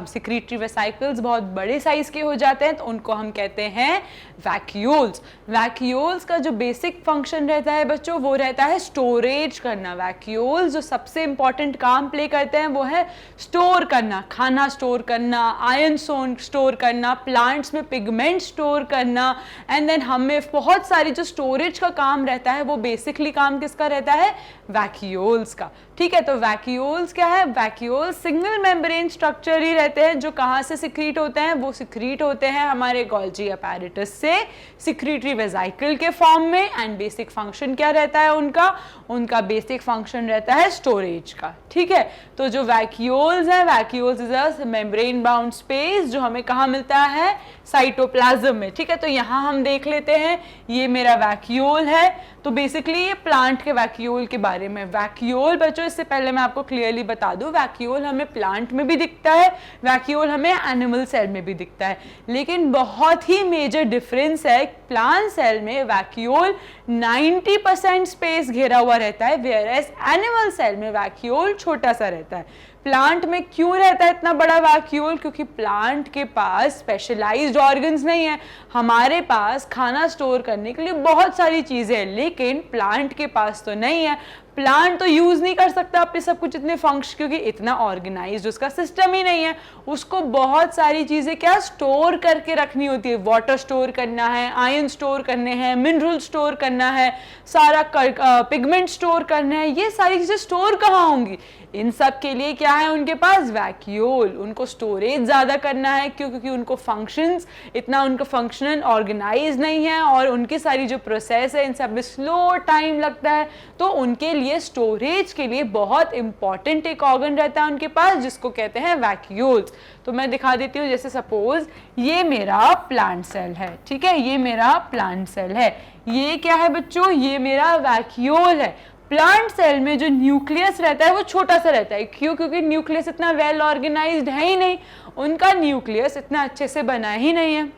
सिक्रीटरी वेसिकल्स बहुत बड़े साइज के हो जाते हैं तो उनको हम कहते हैं वैक्यूल्स। वैक्यूल्स का जो बेसिक फंक्शन रहता है बच्चों वो रहता है स्टोरेज करना। वैक्यूल्स जो सबसे इंपॉर्टेंट काम प्ले करते हैं वो है स्टोर करना, खाना स्टोर करना, आयन स्टोर करना, प्लांट्स में पिगमेंट स्टोर करना। एंड देन हमें बहुत सारी जो स्टोरेज का काम रहता है वो बेसिकली काम किसका रहता है? वैक्यूल्स का। ठीक है, तो वैक्यूल्स क्या है? वैक्यूल्स सिंगल मेम्ब्रेन स्ट्रक्चर ही रहते हैं जो कहाँ से सिक्रीट होते हैं? वो सिक्रीट होते हैं हमारे गोल्जी अपैरेटस से सिक्रीटरी वेसिकल के फॉर्म में। एंड बेसिक फंक्शन क्या रहता है उनका बेसिक फंक्शन रहता है स्टोरेज का। ठीक है, तो जो वैक्यूल्स है, vacuoles is a membrane bound space जो हमें कहाँ मिलता है? साइटोप्लाज्म में। ठीक है, तो यहाँ हम देख लेते हैं, ये मेरा वैक्यूल है। तो बेसिकली ये प्लांट के वैक्यूल के बारे में। वैक्यूल बच्चों इससे पहले मैं आपको क्लियरली बता दूं, वैक्यूल हमें प्लांट में भी दिखता है, वैक्यूल हमें एनिमल सेल में भी दिखता है, लेकिन बहुत ही मेजर डिफरेंस है। प्लांट सेल में वैक्यूल 90% स्पेस घेरा हुआ रहता है, वेयर एज एनिमल सेल में वैक्यूल छोटा सा रहता है। प्लांट में क्यों रहता है इतना बड़ा वैक्यूल? क्योंकि प्लांट के पास स्पेशलाइज्ड ऑर्गन्स नहीं है। हमारे पास खाना स्टोर करने के लिए बहुत सारी चीजें हैं, लेकिन प्लांट के पास तो नहीं है। प्लांट तो यूज नहीं कर सकता अपने सब कुछ इतने फंक्शन, क्योंकि इतना ऑर्गेनाइज्ड उसका सिस्टम ही नहीं है। उसको बहुत सारी चीजें क्या स्टोर करके रखनी होती है। वाटर स्टोर करना है, आयन स्टोर करने हैं, मिनरल स्टोर करना है, सारा पिगमेंट स्टोर करना है। ये सारी चीजें स्टोर कहाँ होंगी? इन सब के लिए क्या है उनके पास? वैक्यूल। उनको स्टोरेज ज्यादा करना है, क्योंकि उनको फंक्शंस इतना उनका फंक्शनल ऑर्गेनाइज नहीं है और उनकी सारी जो प्रोसेस है इन सब में स्लो टाइम लगता है। तो उनके लिए स्टोरेज के लिए बहुत इंपॉर्टेंट एक ऑर्गन रहता है उनके पास, जिसको कहते हैं वैक्यूल्स। तो मैं दिखा देती हूँ, जैसे सपोज ये मेरा प्लांट सेल है। ठीक है, ये मेरा प्लांट सेल है। ये क्या है बच्चों? ये मेरा वैक्यूल है। प्लांट सेल में जो न्यूक्लियस रहता है वो छोटा सा रहता है। क्यों? क्योंकि न्यूक्लियस इतना वेल ऑर्गेनाइज्ड है ही नहीं, उनका न्यूक्लियस इतना अच्छे से बना ही नहीं है,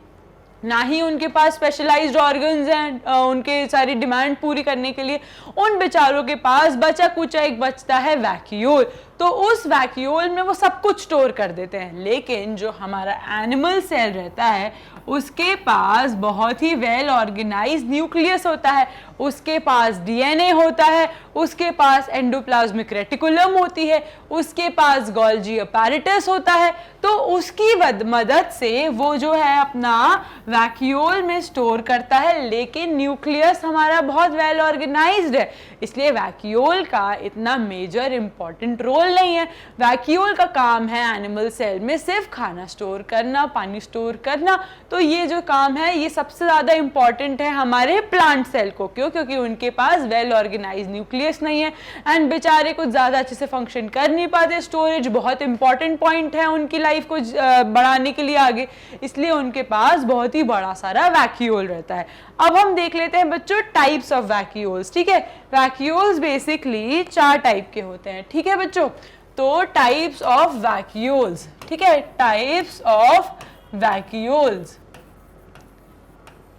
ना ही उनके पास स्पेशलाइज्ड ऑर्गन्स हैं उनके सारी डिमांड पूरी करने के लिए। उन बेचारों के पास बचा कुचा एक बचता है वैक्यूल। तो उस वैक्यूल में वो सब कुछ स्टोर कर देते हैं। लेकिन जो हमारा एनिमल सेल रहता है उसके पास बहुत ही वेल ऑर्गेनाइज्ड न्यूक्लियस होता है, उसके पास डीएनए होता है, उसके पास एंडोप्लाज्मिक रेटिकुलम होती है, उसके पास गोल्जी अपैरेटस होता है। तो उसकी मदद से वो जो है अपना वैक्यूल में स्टोर करता है। लेकिन न्यूक्लियस हमारा बहुत वेल ऑर्गेनाइज्ड है, इसलिए वैक्यूल का इतना मेजर इंपॉर्टेंट रोल नहीं है। वैक्यूल का काम है एनिमल सेल में सिर्फ खाना स्टोर करना, पानी स्टोर करना। तो ये जो काम है ये सबसे ज्यादा इंपॉर्टेंट है हमारे प्लांट सेल को। क्यों? क्योंकि उनके पास वेल ऑर्गेनाइज्ड न्यूक्लियस नहीं है एंड बेचारे कुछ ज्यादा अच्छे से फंक्शन कर नहीं पाते। स्टोरेज बहुत इंपॉर्टेंट पॉइंट है उनकी लाइफ को बढ़ाने के लिए आगे, इसलिए उनके पास बहुत ही बड़ा सारा वैक्यूल रहता है। अब हम देख लेते हैं बच्चों टाइप्स ऑफ वैक्यूल्स। ठीक है, वैक्यूल्स बेसिकली 4 टाइप के होते हैं। ठीक है बच्चों, तो टाइप्स ऑफ वैक्यूल्स। ठीक है, टाइप्स ऑफ वैक्यूल्स।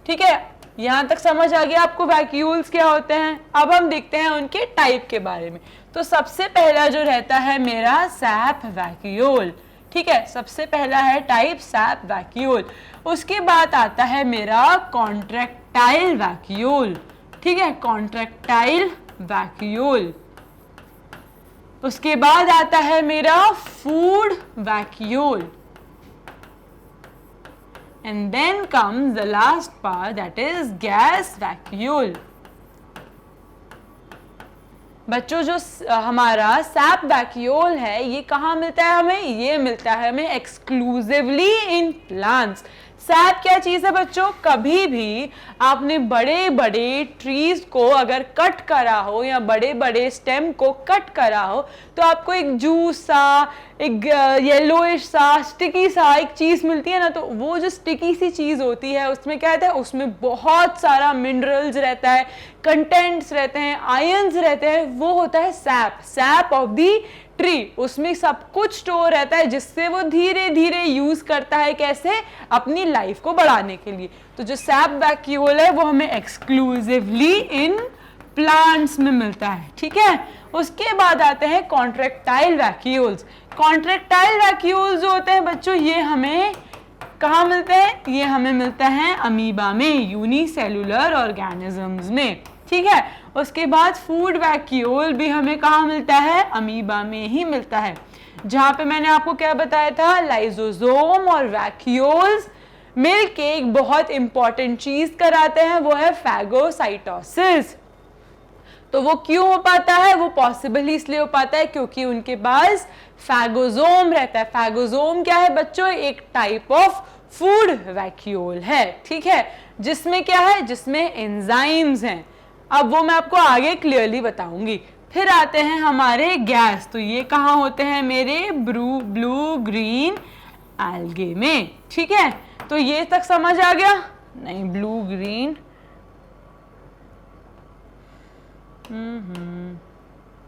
ठीक है, यहां तक समझ आ गया आपको वैक्यूल्स क्या होते हैं? अब हम देखते हैं उनके टाइप के बारे में। तो सबसे पहला जो रहता है मेरा सैप वैक्यूल। ठीक है, सबसे पहला है टाइप सैप वैक्यूल। उसके बाद आता है मेरा कॉन्ट्रैक्टाइल वैक्यूल। ठीक है, कॉन्ट्रैक्टाइल वैक्यूल। उसके बाद आता है मेरा food vacuole, and then comes the last part, that is gas vacuole. बच्चों जो हमारा सैप वैक्यूल है ये कहाँ मिलता है हमें? ये मिलता है हमें एक्सक्लूसिवली इन प्लांट्स। सैप क्या चीज है बच्चों? कभी भी आपने बड़े बड़े ट्रीज को अगर कट करा हो या बड़े बड़े स्टेम को कट करा हो तो आपको एक जूस सा, एक येलोइश सा, स्टिकी सा एक चीज मिलती है ना, तो वो जो स्टिकी सी चीज होती है उसमें क्या रहता है? उसमें बहुत सारा मिनरल्स रहता है, कंटेंट्स रहते हैं, आयंस रहते हैं, वो होता है SAP, SAP of the tree. उसमें सब कुछ स्टोर रहता है जिससे वो धीरे धीरे यूज करता है, कैसे? अपनी लाइफ को बढ़ाने के लिए। तो जो सैप वैक्यूल है वो हमें एक्सक्लूसिवली इन प्लांट्स में मिलता है, ठीक है। उसके बाद आते हैं कॉन्ट्रैक्टाइल वैक्यूल्स। कॉन्ट्रैक्टाइल वैक्यूल्स जो होते हैं बच्चों ये हमें कहाँ मिलते हैं? ये हमें मिलता है अमीबा में, यूनिसेलुलर ऑर्गेनिजम्स में, ठीक है। उसके बाद फूड वैक्यूल भी हमें कहाँ मिलता है? अमीबा में ही मिलता है, जहां पे मैंने आपको क्या बताया था? लाइसोसोम और वैक्यूल्स मिलके एक बहुत इंपॉर्टेंट चीज कराते हैं, वो है फैगोसाइटोसिस। तो वो क्यों हो पाता है? वो पॉसिबल इसलिए हो पाता है क्योंकि उनके पास फैगोसोम रहता है। फैगोसोम क्या है बच्चों? एक टाइप ऑफ फूड वैक्यूल है, ठीक है, जिसमें क्या है? जिसमें एंजाइम्स हैं। अब वो मैं आपको आगे क्लियरली बताऊंगी। फिर आते हैं हमारे गैस। तो ये कहाँ होते हैं मेरे? ब्लू ग्रीन एल्गे में, ठीक है। तो ये तक समझ आ गया? नहीं, ब्लू ग्रीन,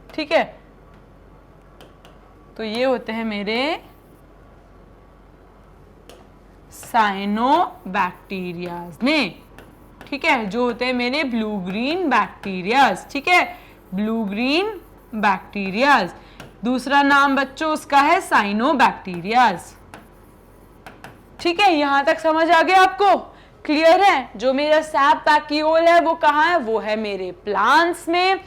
ठीक है। तो ये होते हैं मेरे साइनोबैक्टीरियाज में, ठीक है, जो होते हैं मेरे ब्लू ग्रीन बैक्टीरियाज, ठीक है, ब्लू ग्रीन बैक्टीरियाज। दूसरा नाम बच्चों उसका है साइनोबैक्टीरियाज, ठीक है। यहां तक समझ आ गया आपको? क्लियर है? जो मेरा सैप वैक्यूल है वो कहाँ है? वो है मेरे प्लांट्स में।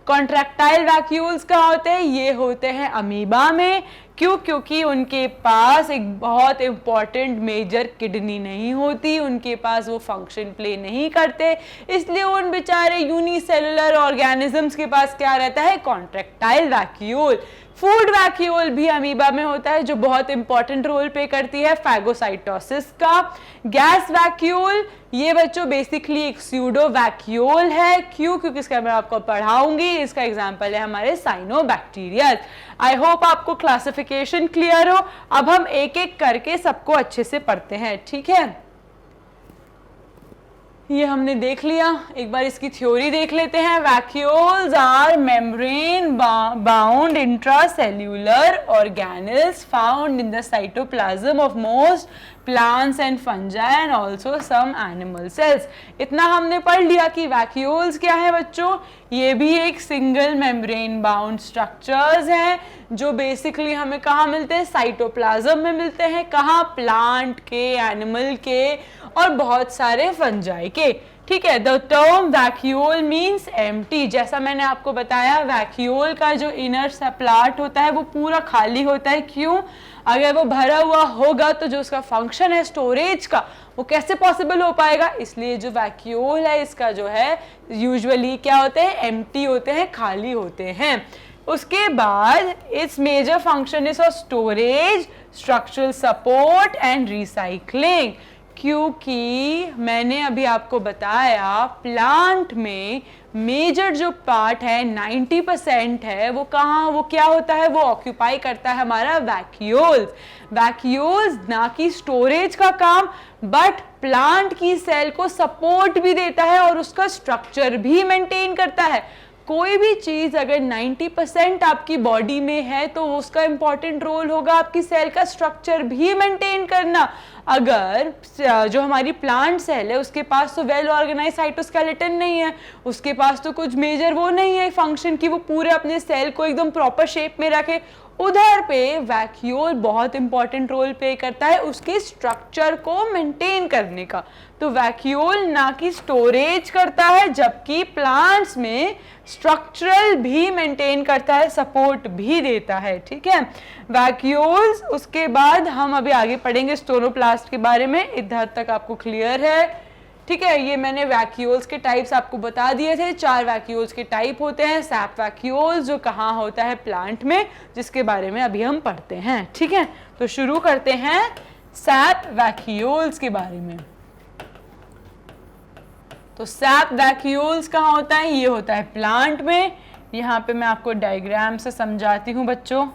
कॉन्ट्रैक्टाइल वैक्यूल्स कहाँ होते हैं? ये होते हैं अमीबा में। क्यों? क्योंकि उनके पास एक बहुत इंपॉर्टेंट मेजर किडनी नहीं होती, उनके पास वो फंक्शन प्ले नहीं करते, इसलिए उन बेचारे यूनिसेलुलर ऑर्गेनिजम्स के पास क्या रहता है? Contractile vacuole. फूड वैक्यूल भी अमीबा में होता है जो बहुत इंपॉर्टेंट रोल प्ले करती है फैगोसाइटोसिस का। गैस वैक्यूल ये बच्चों बेसिकली एक स्यूडो वैक्यूल है। क्यों? क्योंकि इसका मैं आपको पढ़ाऊंगी। इसका एग्जांपल है हमारे साइनोबैक्टीरियल। आई होप आपको क्लासिफिकेशन क्लियर हो। अब हम एक एक करके सबको अच्छे से पढ़ते हैं, ठीक है। ये हमने देख लिया, एक बार इसकी थ्योरी देख लेते हैं। Vacuoles are membrane bound intracellular organelles found in the cytoplasm of most plants and fungi and also some animal cells। इतना हमने पढ़ लिया कि वैक्यूल्स क्या है बच्चों? ये भी एक सिंगल मेम्ब्रेन बाउंड स्ट्रक्चर्स हैं जो बेसिकली हमें कहाँ मिलते हैं? साइटोप्लाज्म में मिलते हैं। कहाँ? प्लांट के, एनिमल के और बहुत सारे फंजाई के, ठीक है। The term vacuole means empty. जैसा मैंने आपको बताया वैक्यूल का जो इनर पार्ट होता है वो पूरा खाली होता है। क्यों? अगर वो भरा हुआ होगा तो जो उसका फंक्शन है स्टोरेज का वो कैसे पॉसिबल हो पाएगा? इसलिए जो वैक्यूल है इसका जो है यूजुअली क्या होते हैं? एम्प्टी होते हैं, खाली होते हैं। उसके बाद its major function is of storage, structural support and recycling. क्योंकि मैंने अभी आपको बताया प्लांट में मेजर जो पार्ट है 90% है वो कहाँ, वो क्या होता है? वो ऑक्यूपाई करता है हमारा वैक्यूल्स। वैक्यूल्स ना कि स्टोरेज का काम बट प्लांट की सेल को सपोर्ट भी देता है और उसका स्ट्रक्चर भी मेंटेन करता है। कोई भी चीज अगर 90% आपकी बॉडी में है तो उसका इंपॉर्टेंट रोल होगा आपकी सेल का स्ट्रक्चर भी मेंटेन करना। अगर जो हमारी प्लांट सेल है उसके पास तो वेल ऑर्गेनाइज साइटोस्केलेटन नहीं है, उसके पास तो कुछ मेजर वो नहीं है फंक्शन की वो पूरे अपने सेल को एकदम प्रॉपर शेप में रखे, उधर पे वैक्यूल बहुत इंपॉर्टेंट रोल प्ले करता है उसके स्ट्रक्चर को मेंटेन करने का। तो वैक्यूल ना कि स्टोरेज करता है, जबकि प्लांट्स में स्ट्रक्चरल भी मेंटेन करता है, सपोर्ट भी देता है। ठीक है, वैक्यूल्स। उसके बाद हम अभी आगे पढ़ेंगे स्टोनोप्लास्ट के बारे में। इधर तक आपको क्लियर है? ठीक है, ये मैंने वैक्यूल्स के टाइप्स आपको बता दिए थे। 4 वैक्यूल्स के टाइप होते हैं। सैप वैक्यूल्स जो कहाँ होता है, प्लांट में, जिसके बारे में अभी हम पढ़ते हैं। ठीक है, तो शुरू करते हैं सैप वैक्यूल्स के बारे में। तो सैप वैक्यूल्स कहाँ होता है, ये होता है प्लांट में। यहाँ पे मैं आपको डायग्राम से समझाती हूँ बच्चों।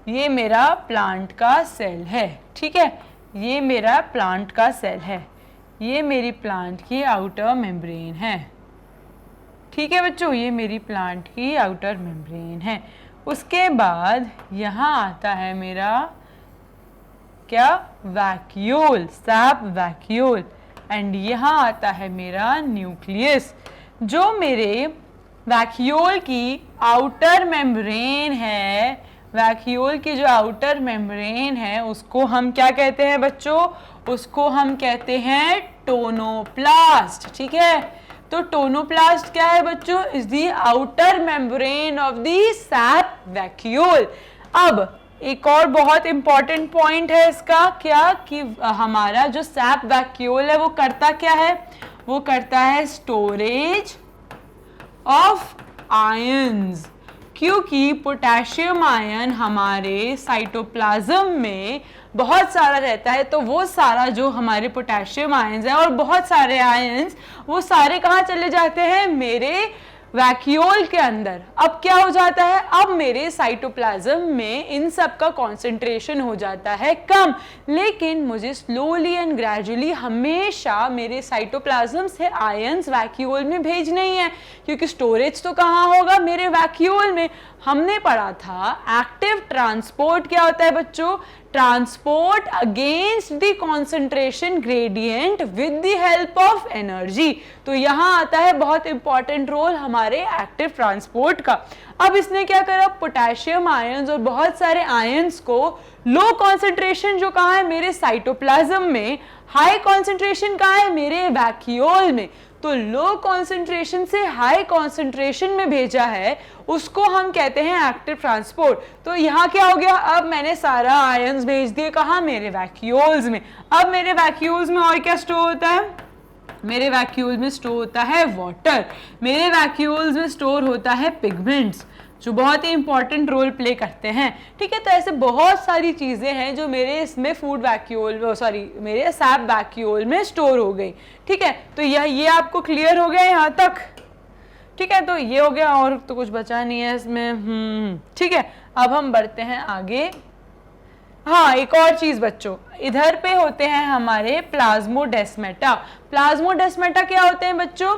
ये मेरा प्लांट का सेल है। ठीक है, ये मेरा प्लांट का सेल है, ये मेरी प्लांट की आउटर मेम्ब्रेन है। ठीक है बच्चों, ये मेरी प्लांट की आउटर मेम्ब्रेन है। उसके बाद यहाँ आता है मेरा क्या, वैक्यूल, सैप वैक्यूल। एंड यहाँ आता है मेरा न्यूक्लियस। जो मेरे वैक्यूल की आउटर मेम्ब्रेन है, वैक्यूल की जो आउटर मेम्ब्रेन है, उसको हम क्या कहते हैं बच्चों, उसको हम कहते हैं टोनोप्लास्ट। ठीक है, तो टोनोप्लास्ट क्या है बच्चों, is the outer membrane of the SAP vacuole. अब एक और बहुत इंपॉर्टेंट पॉइंट है इसका, क्या कि हमारा जो सैप वैक्यूल है वो करता क्या है, वो करता है स्टोरेज ऑफ आयंस। क्योंकि पोटेशियम आयन हमारे साइटोप्लाज्म में बहुत सारा रहता है, तो वो सारा जो हमारे पोटेशियम आयंस है और बहुत सारे आयंस, वो सारे कहाँ चले जाते हैं, मेरे वैक्यूल के अंदर। अब क्या हो जाता है, अब मेरे साइटोप्लाज्म में इन सब का कॉन्सेंट्रेशन हो जाता है कम, लेकिन मुझे स्लोली एंड ग्रेजुअली हमेशा मेरे साइटोप्लाज्म से आयंस वैक्यूल में भेजने ही है, क्योंकि स्टोरेज तो कहाँ होगा, मेरे वैक्यूल में। हमने पढ़ा था एक्टिव ट्रांसपोर्ट क्या होता है बच्चों, transport against the concentration gradient with the help of energy. तो यहाँ आता है बहुत इंपॉर्टेंट रोल हमारे एक्टिव ट्रांसपोर्ट का। अब इसने क्या करा, पोटेशियम आयंस और बहुत सारे आयंस को लो कॉन्सेंट्रेशन जो कहाँ है, मेरे साइटोप्लाज्म में, हाई कॉन्सेंट्रेशन कहाँ है, मेरे वैक्यूल में। तो लो कॉन्सेंट्रेशन से हाई कॉन्सेंट्रेशन में भेजा है, उसको हम कहते हैं एक्टिव ट्रांसपोर्ट। तो यहाँ क्या हो गया, अब मैंने सारा आयंस भेज दिए कहाँ, मेरे वैक्यूल्स में। अब मेरे वैक्यूल्स में और क्या स्टोर होता है, मेरे वैक्यूल में स्टोर होता है वाटर, मेरे वैक्यूल्स में स्टोर होता है पिगमेंट्स, जो बहुत ही इंपॉर्टेंट रोल प्ले करते हैं। ठीक है, तो ऐसे बहुत सारी चीज़ें हैं जो मेरे इसमें फूड वैक्यूल, सॉरी मेरे सैप वैक्यूल में स्टोर हो गई। ठीक है, तो ये आपको क्लियर हो गया यहाँ तक। ठीक है, तो ये हो गया, और तो कुछ बचा नहीं है इसमें। ठीक है, अब हम बढ़ते हैं आगे। हाँ, एक और चीज बच्चों, इधर पे होते हैं हमारे प्लाज्मोडेस्माटा। प्लाज्मोडेस्माटा क्या होते हैं बच्चों,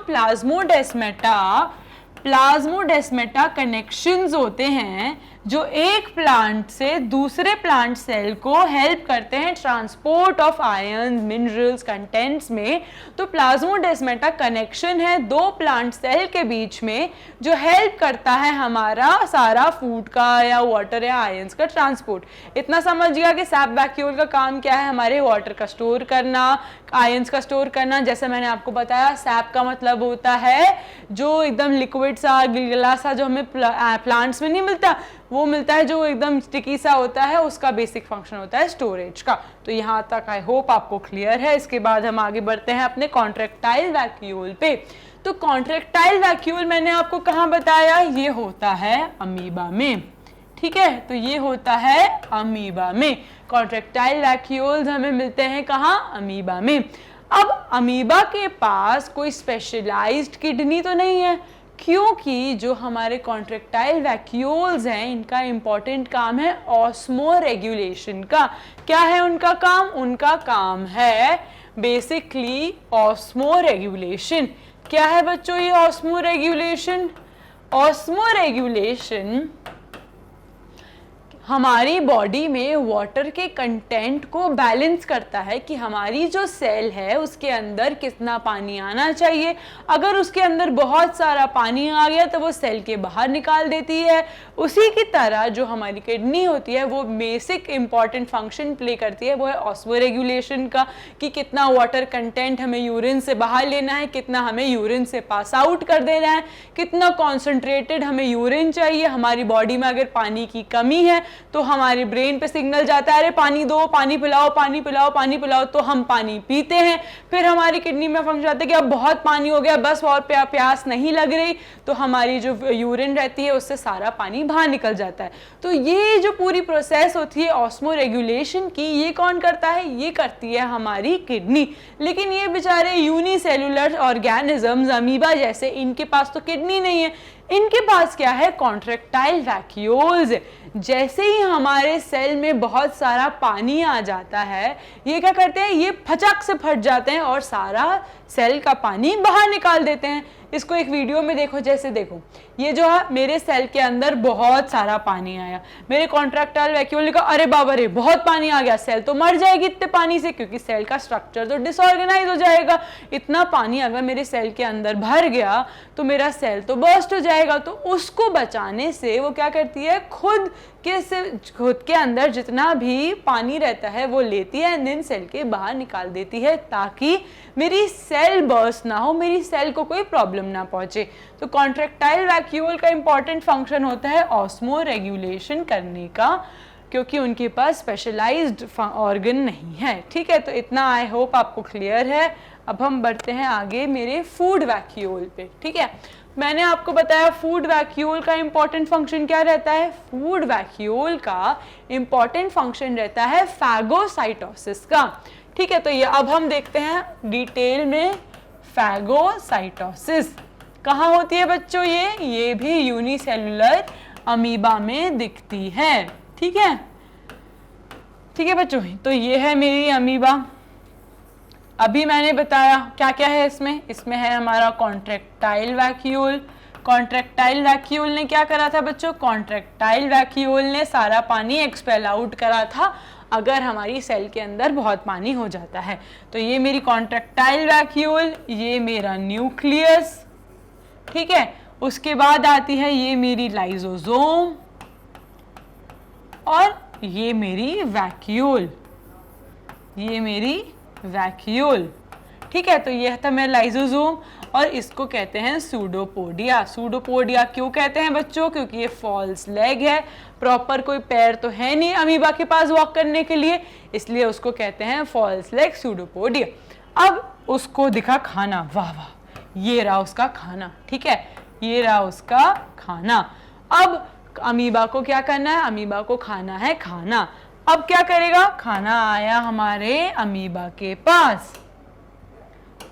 प्लाज्मोडेस्माटा कनेक्शंस होते हैं जो एक प्लांट से दूसरे प्लांट सेल को हेल्प करते हैं transport of ions, minerals, contents में। तो प्लाज्मोडेस्माटा कनेक्शन है दो प्लांट सेल के बीच में, जो हेल्प करता है हमारा सारा फूड का या वाटर या आयंस का ट्रांसपोर्ट। इतना समझ गया कि सैप वैक्यूल का काम क्या है, हमारे वाटर का स्टोर करना, आयंस का स्टोर करना। जैसे मैंने आपको बताया, सैप का मतलब होता है जो एकदम लिक्विड सा, गिलगिला सा, जो हमें प्लांट्स में नहीं मिलता, वो मिलता है जो एकदम स्टिकी सा होता है, उसका बेसिक फंक्शन होता है स्टोरेज का। तो यहाँ तक आई होप आपको क्लियर है। इसके बाद हम आगे बढ़ते हैं अपने कॉन्ट्रैक्टाइल वैक्यूल पे। तो कॉन्ट्रैक्टाइल वैक्यूल मैंने आपको कहाँ बताया, ये होता है अमीबा में। ठीक है, तो ये होता है अमीबा में। कॉन्ट्रैक्टाइल वैक्यूल्स हमें मिलते हैं कहाँ, अमीबा में। अब अमीबा के पास कोई स्पेशलाइज्ड किडनी तो नहीं है, क्योंकि जो हमारे कॉन्ट्रैक्टाइल वैक्यूल्स हैं, इनका इंपॉर्टेंट काम है ऑस्मो रेगुलेशन का। क्या है उनका काम, उनका काम है बेसिकली ऑस्मो रेगुलेशन। क्या है बच्चों ये ऑस्मो रेगुलेशन? ऑस्मो रेगुलेशन हमारी बॉडी में वाटर के कंटेंट को बैलेंस करता है कि हमारी जो सेल है उसके अंदर कितना पानी आना चाहिए। अगर उसके अंदर बहुत सारा पानी आ गया तो वो सेल के बाहर निकाल देती है। उसी की तरह जो हमारी किडनी होती है वो बेसिक इंपॉर्टेंट फंक्शन प्ले करती है, वो है ऑस्मोरेगुलेशन का, कि कितना वाटर कंटेंट हमें यूरिन से बाहर लेना है, कितना हमें यूरिन से पास आउट कर देना है, कितना कॉन्सेंट्रेटेड हमें यूरिन चाहिए। हमारी बॉडी में अगर पानी की कमी है तो हमारे ब्रेन पे सिग्नल जाता है, अरे पानी दो, पानी पिलाओ, पानी पिलाओ, पानी पिलाओ, तो हम पानी पीते हैं। फिर हमारी किडनी में फंक्शन आता है कि अब बहुत पानी हो गया, बस और प्यास नहीं लग रही, तो हमारी जो यूरिन रहती है उससे सारा पानी बाहर निकल जाता है। तो ये जो पूरी प्रोसेस होती है ऑस्मो रेगुलेशन की, ये कौन करता है? ये करती है हमारी किडनी। लेकिन ये बेचारे यूनिसेल्युलर ऑर्गेनिजम्स, अमीबा जैसे, इनके पास तो किडनी नहीं है, इनके पास क्या है? Contractile vacuoles. जैसे ही हमारे सेल में बहुत सारा पानी आ जाता है, ये क्या करते हैं? ये फचक से फट जाते हैं और सारा सेल का पानी बाहर निकाल देते हैं। इसको एक वीडियो में देखो, जैसे देखो ये जो है मेरे सेल के अंदर बहुत सारा पानी आया, मेरे कॉन्ट्रैक्टाइल वैक्यूल ने कहा अरे बाबा रे बहुत पानी आ गया, सेल तो मर जाएगी इतने पानी से, क्योंकि सेल का स्ट्रक्चर तो डिसऑर्गेनाइज हो जाएगा। इतना पानी अगर मेरे सेल के अंदर भर गया तो मेरा सेल तो बर्स्ट हो जाएगा। तो उसको बचाने से वो क्या करती है? खुद के अंदर जितना भी पानी रहता है वो लेती है एंड देन सेल के बाहर निकाल देती है, ताकि मेरी सेल बर्स्ट ना हो, मेरी सेल को कोई प्रॉब्लम ना पहुंचे। तो कॉन्ट्रैक्टाइल वैक्यूल का इंपॉर्टेंट फंक्शन होता है ऑस्मो रेगुलेशन करने का, क्योंकि उनके पास स्पेशलाइज्ड ऑर्गन नहीं है। ठीक है, तो इतना आई होप आपको क्लियर है। अब हम बढ़ते हैं आगे मेरे फूड वैक्यूल पे। ठीक है, मैंने आपको बताया फूड वैक्यूल का इंपॉर्टेंट फंक्शन क्या रहता है। फूड वैक्यूल का इंपॉर्टेंट फंक्शन रहता है फैगोसाइटोसिस का। ठीक है, तो ये अब हम देखते हैं डिटेल में फैगोसाइटोसिस कहाँ होती है बच्चों। ये भी यूनिसेल्युलर अमीबा में दिखती है। ठीक है, ठीक है बच्चों, तो ये है मेरी अमीबा। अभी मैंने बताया क्या क्या है इसमें है हमारा कॉन्ट्रैक्टाइल वैक्यूल। कॉन्ट्रैक्टाइल वैक्यूल ने क्या करा था बच्चों? कॉन्ट्रैक्टाइल वैक्यूल ने सारा पानी एक्सपेल आउट करा था अगर हमारी सेल के अंदर बहुत पानी हो जाता है। तो ये मेरी कॉन्ट्रैक्टाइल वैक्यूल, ये मेरा न्यूक्लियस। ठीक है, उसके बाद आती है ये मेरी लाइसोसोम और ये मेरी वैक्यूल, ये मेरी वैक्यूल। ठीक है, तो ये था मेरा लाइसोसोम और इसको कहते हैं सूडोपोडिया। सूडोपोडिया क्यों कहते हैं बच्चों? क्योंकि ये फॉल्स लेग है, प्रॉपर कोई पैर तो है नहीं अमीबा के पास वॉक करने के लिए, इसलिए उसको कहते हैं फॉल्स लेग सूडोपोडिया। अब उसको दिखा खाना, वाह वाह, ये रहा उसका खाना। ठीक है, ये रहा उसका खाना। अब अमीबा को क्या करना है? अमीबा को खाना है खाना। अब क्या करेगा? खाना आया हमारे अमीबा के पास।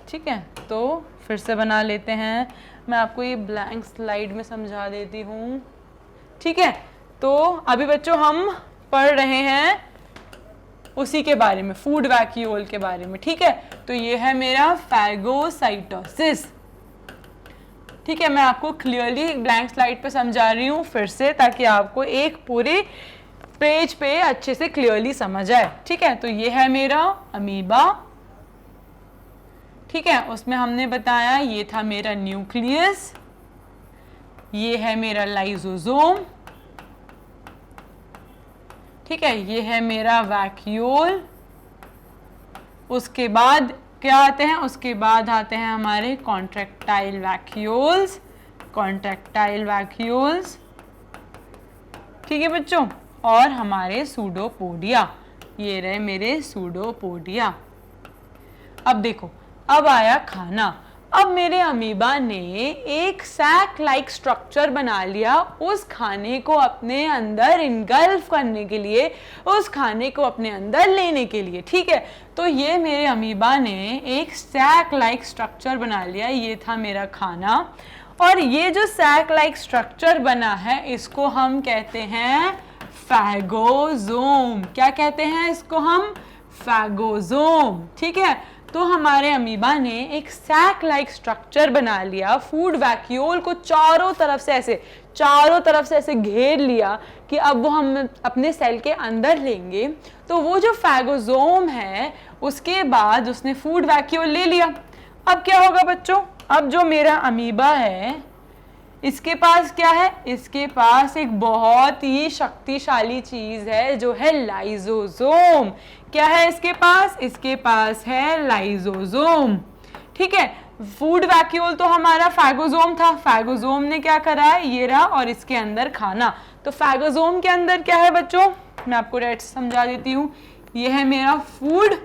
ठीक है, तो फिर से बना लेते हैं, मैं आपको ये ब्लैंक स्लाइड में समझा देती हूँ। ठीक है, तो अभी बच्चों हम पढ़ रहे हैं उसी के बारे में, फूड वैक्यूल के बारे में। ठीक है, तो ये है मेरा फैगोसाइटोसिस। ठीक है, मैं आपको क्लियरली ब्लैंक स्लाइड पे समझा रही हूँ फिर से, ताकि आपको एक पूरे पेज पे अच्छे से क्लियरली समझ आए। ठीक है, तो ये है मेरा अमीबा। ठीक है, उसमें हमने बताया ये था मेरा न्यूक्लियस, ये है मेरा लाइसोसोम। ठीक है, ये है मेरा वैक्यूल। उसके बाद क्या आते हैं? उसके बाद आते हैं हमारे कॉन्ट्रैक्टाइल वैक्यूल्स, कॉन्ट्रैक्टाइल वैक्यूल्स। ठीक है बच्चों, और हमारे सूडोपोडिया, ये रहे मेरे सूडोपोडिया। अब देखो, अब आया खाना। अब मेरे अमीबा ने एक सैक लाइक स्ट्रक्चर बना लिया उस खाने को अपने अंदर इनगल्फ करने के लिए, उस खाने को अपने अंदर लेने के लिए। ठीक है, तो ये मेरे अमीबा ने एक सैक लाइक स्ट्रक्चर बना लिया, ये था मेरा खाना। और ये जो सैक लाइक स्ट्रक्चर बना है इसको हम कहते हैं फैगोसोम। क्या कहते हैं इसको हम? फैगोसोम। ठीक है, तो हमारे अमीबा ने एक सैक लाइक स्ट्रक्चर बना लिया, फूड वैक्यूल को चारों तरफ से ऐसे घेर लिया कि अब वो हम अपने सेल के अंदर लेंगे। तो वो जो फैगोसोम है उसके बाद उसने फूड वैक्यूल ले लिया। अब क्या होगा बच्चों, अब जो मेरा अमीबा है इसके पास क्या है, इसके पास एक बहुत ही शक्तिशाली चीज है जो है लाइसोसोम। क्या है इसके पास है लाइसोसोम। ठीक है, फूड वैक्यूल तो हमारा फैगोसोम था, फैगोसोम ने क्या करा है, ये रहा और इसके अंदर खाना। तो फैगोसोम के अंदर क्या है बच्चों, मैं आपको डायरेक्ट समझा देती हूँ। ये है मेरा फूड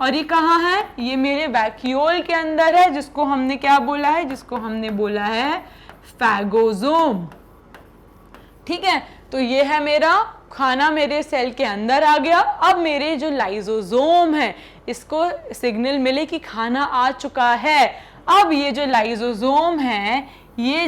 और ये कहाँ है, ये मेरे वैक्यूल के अंदर है, जिसको हमने क्या बोला है, जिसको हमने बोला है फैगोसोम। ठीक है, तो ये है मेरा खाना, मेरे सेल के अंदर आ गया। अब मेरे जो लाइसोसोम है इसको सिग्नल मिले कि खाना आ चुका है। अब ये जो लाइसोसोम है ये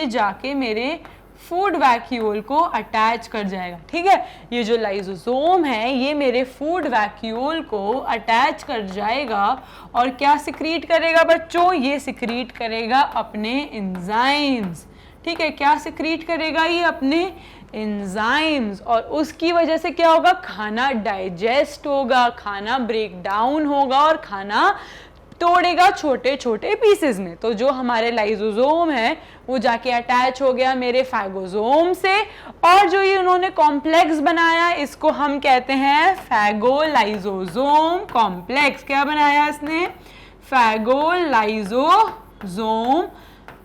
जाके मेरे फूड वैक्यूल को अटैच कर जाएगा। ठीक है, ये जो लाइसोसोम है ये मेरे फूड वैक्यूल को अटैच कर जाएगा और क्या सिक्रीट करेगा बच्चों, ये सिक्रीट करेगा अपने एंजाइम्स। ठीक है, क्या सिक्रीट करेगा ये, अपने एंजाइम्स, और उसकी वजह से क्या होगा, खाना डाइजेस्ट होगा, खाना ब्रेक डाउन होगा और खाना तोड़ेगा छोटे छोटे पीसेस में। तो जो हमारे लाइसोसोम है वो जाके अटैच हो गया मेरे फैगोसोम से, और जो ये उन्होंने कॉम्प्लेक्स बनाया इसको हम कहते हैं फैगोलाइसोसोम कॉम्प्लेक्स। क्या बनाया इसने, फैगोलाइसोसोम,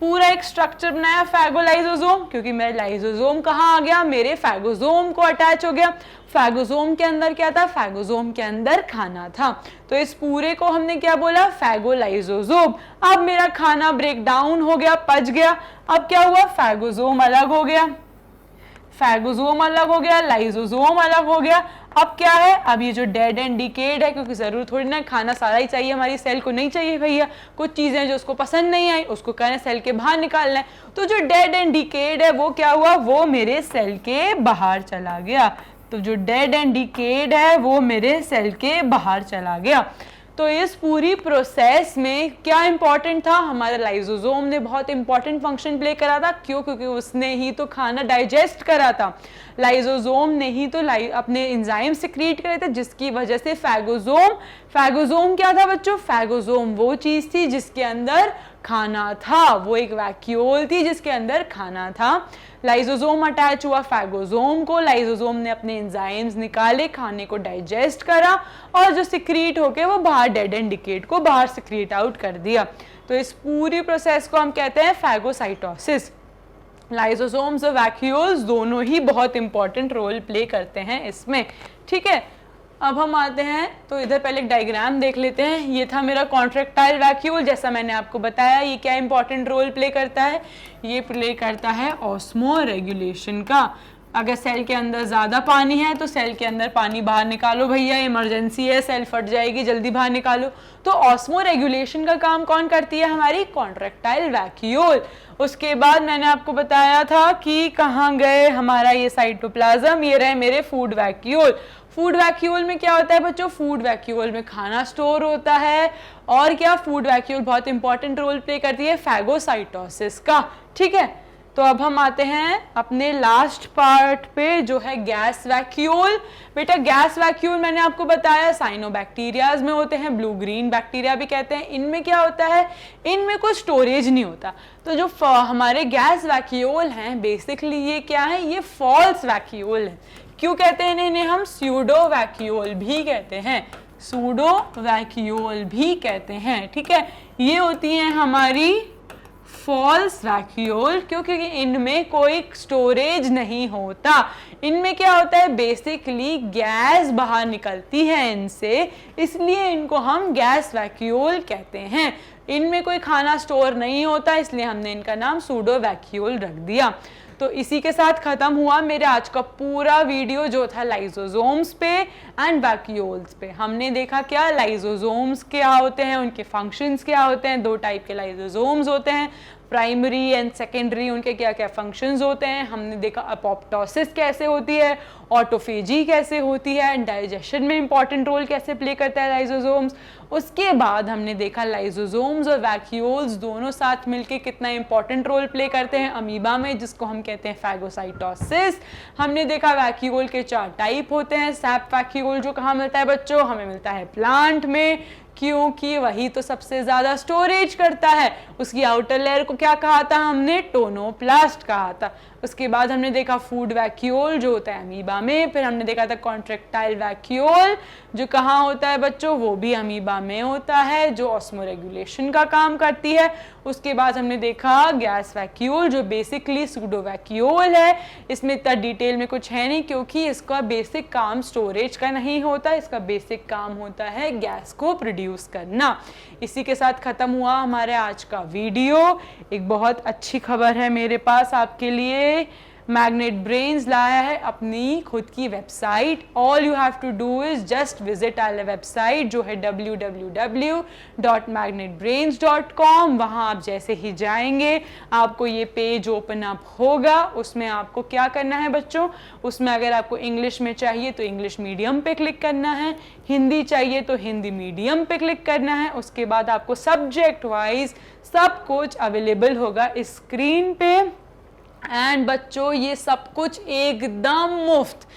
पूरा एक स्ट्रक्चर बनाया फैगोलाइसोसोम, क्योंकि मेरा लाइसोसोम कहाँ आ गया, मेरे फैगोसोम को अटैच हो गया। फैगोसोम के अंदर क्या था, फैगोसोम के अंदर खाना था। तो इस पूरे को हमने क्या बोला, फैगोलाइसोसोम। अब मेरा खाना ब्रेक डाउन हो गया, पच गया। अब क्या हुआ, फैगोसोम अलग हो गया, लाइसोसोम अलग हो गया। अब क्या है, अब ये जो डेड एंड डिकेड है, क्योंकि जरूर थोड़ी ना खाना सारा ही चाहिए, हमारी सेल को नहीं चाहिए भैया, कुछ चीजें जो उसको पसंद नहीं आई उसको कहना सेल के बाहर निकालना है। तो जो डेड एंड डिकेड है वो क्या हुआ, वो मेरे सेल के बाहर चला गया। तो जो डेड एंड डिकेड है वो मेरे सेल के बाहर चला गया। तो इस पूरी प्रोसेस में क्या इंपॉर्टेंट था, हमारा लाइसोसोम ने बहुत इंपॉर्टेंट फंक्शन प्ले करा था। क्यों, क्योंकि उसने ही तो खाना डाइजेस्ट करा था, लाइसोसोम ने ही तो अपने एंजाइम सिक्रीट करे थे, जिसकी वजह से फैगोसोम क्या था बच्चों, फैगोसोम वो चीज थी जिसके अंदर खाना था, वो एक वैक्यूल थी जिसके अंदर खाना था। लाइसोसोम अटैच हुआ फैगोसोम को, लाइसोसोम ने अपने एंजाइम्स निकाले, खाने को डाइजेस्ट करा और जो सिक्रीट होके वो बाहर डेड एंड डिकेड को बाहर सिक्रीट आउट कर दिया। तो इस पूरी प्रोसेस को हम कहते हैं फैगोसाइटोसिस। लाइसोसोम्स और वैक्यूल्स दोनों ही बहुत इंपॉर्टेंट रोल प्ले करते हैं इसमें। ठीक है, अब हम आते हैं, तो इधर पहले एक डायग्राम देख लेते हैं। ये था मेरा कॉन्ट्रैक्टाइल वैक्यूल, जैसा मैंने आपको बताया ये क्या इंपॉर्टेंट रोल प्ले करता है, ये प्ले करता है ऑस्मो रेगुलेशन का। अगर सेल के अंदर ज़्यादा पानी है तो सेल के अंदर पानी बाहर निकालो भैया, इमरजेंसी है, सेल फट जाएगी, जल्दी बाहर निकालो। तो ऑस्मो रेगुलेशन का काम कौन करती है, हमारी कॉन्ट्रैक्टाइल वैक्यूल। उसके बाद मैंने आपको बताया था कि कहाँ गए हमारा ये साइटोप्लाज्म, ये रहे मेरे फूड वैक्यूल। फूड वैक्यूल में क्या होता है बच्चों, फूड वैक्यूल में खाना स्टोर होता है, और क्या, फूड वैक्यूल बहुत इंपॉर्टेंट रोल प्ले करती है फैगोसाइटोसिस का। ठीक है, तो अब हम आते हैं अपने लास्ट पार्ट पे जो है गैस वैक्यूल। बेटा गैस वैक्यूल मैंने आपको बताया साइनोबैक्टीरियाज में होते हैं, ब्लू ग्रीन बैक्टीरिया भी कहते हैं। इनमें क्या होता है, इनमें कोई स्टोरेज नहीं होता। तो जो हमारे गैस वैक्यूल हैं बेसिकली ये क्या है, ये फॉल्स वैक्यूल है। क्यों कहते हैं इन्हें हम स्यूडो वैक्यूल भी कहते हैं, सूडो वैक्यूल भी कहते हैं। ठीक है, ये होती हैं हमारी फॉल्स वैक्यूल, क्योंकि इनमें कोई स्टोरेज नहीं होता। इनमें क्या होता है, बेसिकली गैस बाहर निकलती है इनसे, इसलिए इनको हम गैस वैक्यूल कहते हैं। इनमें कोई खाना स्टोर नहीं होता, इसलिए हमने इनका नाम सूडो वैक्यूल रख दिया। तो इसी के साथ खत्म हुआ मेरे आज का पूरा वीडियो जो था लाइसोसोम्स पे एंड वैक्यूल्स पे। हमने देखा क्या लाइसोसोम्स क्या होते हैं, उनके फंक्शंस क्या होते हैं। दो टाइप के लाइसोसोम्स होते हैं, प्राइमरी एंड सेकेंडरी उनके क्या क्या फंक्शंस होते हैं, हमने देखा अपोप्टोसिस कैसे होती है, ऑटोफेजी कैसे होती है, डाइजेशन में इंपॉर्टेंट रोल कैसे प्ले करता है लाइसोसोम्स। उसके बाद हमने देखा लाइसोसोम्स और वैक्यूल्स दोनों साथ मिलके कितना इंपॉर्टेंट रोल प्ले करते हैं अमीबा में, जिसको हम कहते हैं फैगोसाइटोसिस। हमने देखा वैक्यूल के 4 टाइप होते हैं। सैप वैक्यूल जो कहाँ मिलता है बच्चों, हमें मिलता है प्लांट में, क्योंकि वही तो सबसे ज्यादा स्टोरेज करता है। उसकी आउटर लेयर को क्या कहा था हमने, टोनोप्लास्ट कहा था। उसके बाद हमने देखा फूड वैक्यूल जो होता है अमीबा में। फिर हमने देखा था कॉन्ट्रेक्टाइल वैक्यूल जो कहाँ होता है बच्चों, वो भी अमीबा में होता है, जो ऑस्मोरेगुलेशन का काम करती है। उसके बाद हमने देखा गैस वैक्यूल जो बेसिकली सूडो वैक्यूल है। इसमें इतना डिटेल में कुछ है नहीं क्योंकि इसका बेसिक काम स्टोरेज का नहीं होता, इसका बेसिक काम होता है गैस को प्रोड्यूस करना। इसी के साथ खत्म हुआ हमारे आज का वीडियो। एक बहुत अच्छी खबर है मेरे पास आपके लिए, मैग्नेट ब्रेन्स लाया है अपनी खुद की website. All you have to do is just visit our website जो है www.magnetbrains.com। वहाँ आप जैसे ही जाएंगे आपको ये पेज ओपन अप होगा। उसमें आपको क्या करना है बच्चों, उसमें अगर आपको इंग्लिश में चाहिए तो इंग्लिश मीडियम पे क्लिक करना है, हिंदी चाहिए तो हिंदी मीडियम पे क्लिक करना है। उसके बाद आपको सब्जेक्ट वाइज सब कुछ अवेलेबल होगा इस स्क्रीन पे। एंड बच्चों ये सब कुछ एकदम मुफ्त,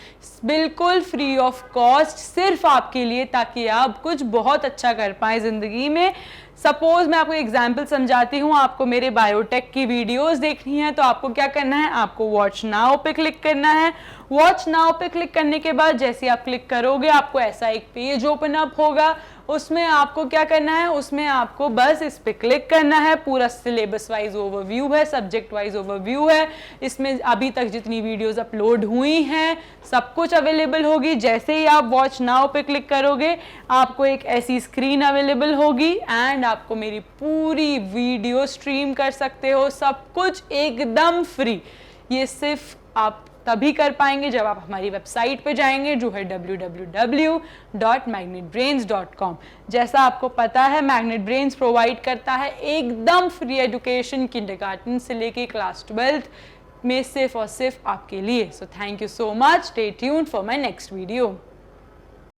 बिल्कुल फ्री ऑफ कॉस्ट, सिर्फ आपके लिए, ताकि आप कुछ बहुत अच्छा कर पाएं ज़िंदगी में। सपोज मैं आपको एग्जाम्पल समझाती हूँ, आपको मेरे बायोटेक की वीडियोस देखनी है तो आपको क्या करना है, आपको वॉच नाउ पे क्लिक करना है। वॉच नाउ पे क्लिक करने के बाद जैसे आप क्लिक करोगे आपको ऐसा एक पेज ओपन अप होगा। उसमें आपको क्या करना है, उसमें आपको बस इस पे क्लिक करना है। पूरा सिलेबस वाइज ओवरव्यू है, सब्जेक्ट वाइज ओवरव्यू है। इसमें अभी तक जितनी वीडियोस अपलोड हुई हैं सब कुछ अवेलेबल होगी। जैसे ही आप वॉच नाउ पे क्लिक करोगे आपको एक ऐसी स्क्रीन अवेलेबल होगी एंड आपको मेरी पूरी वीडियो स्ट्रीम कर सकते हो, सब कुछ एकदम फ्री। ये सिर्फ आप तभी कर पाएंगे जब आप हमारी वेबसाइट पे जाएंगे जो है www.magnetbrains.com। जैसा आपको पता है मैग्नेट ब्रेन्स प्रोवाइड करता है एकदम फ्री एजुकेशन किंडरगार्टन से लेके क्लास 12th में, सिर्फ और सिर्फ आपके लिए। So thank you so much, stay tuned for my next video.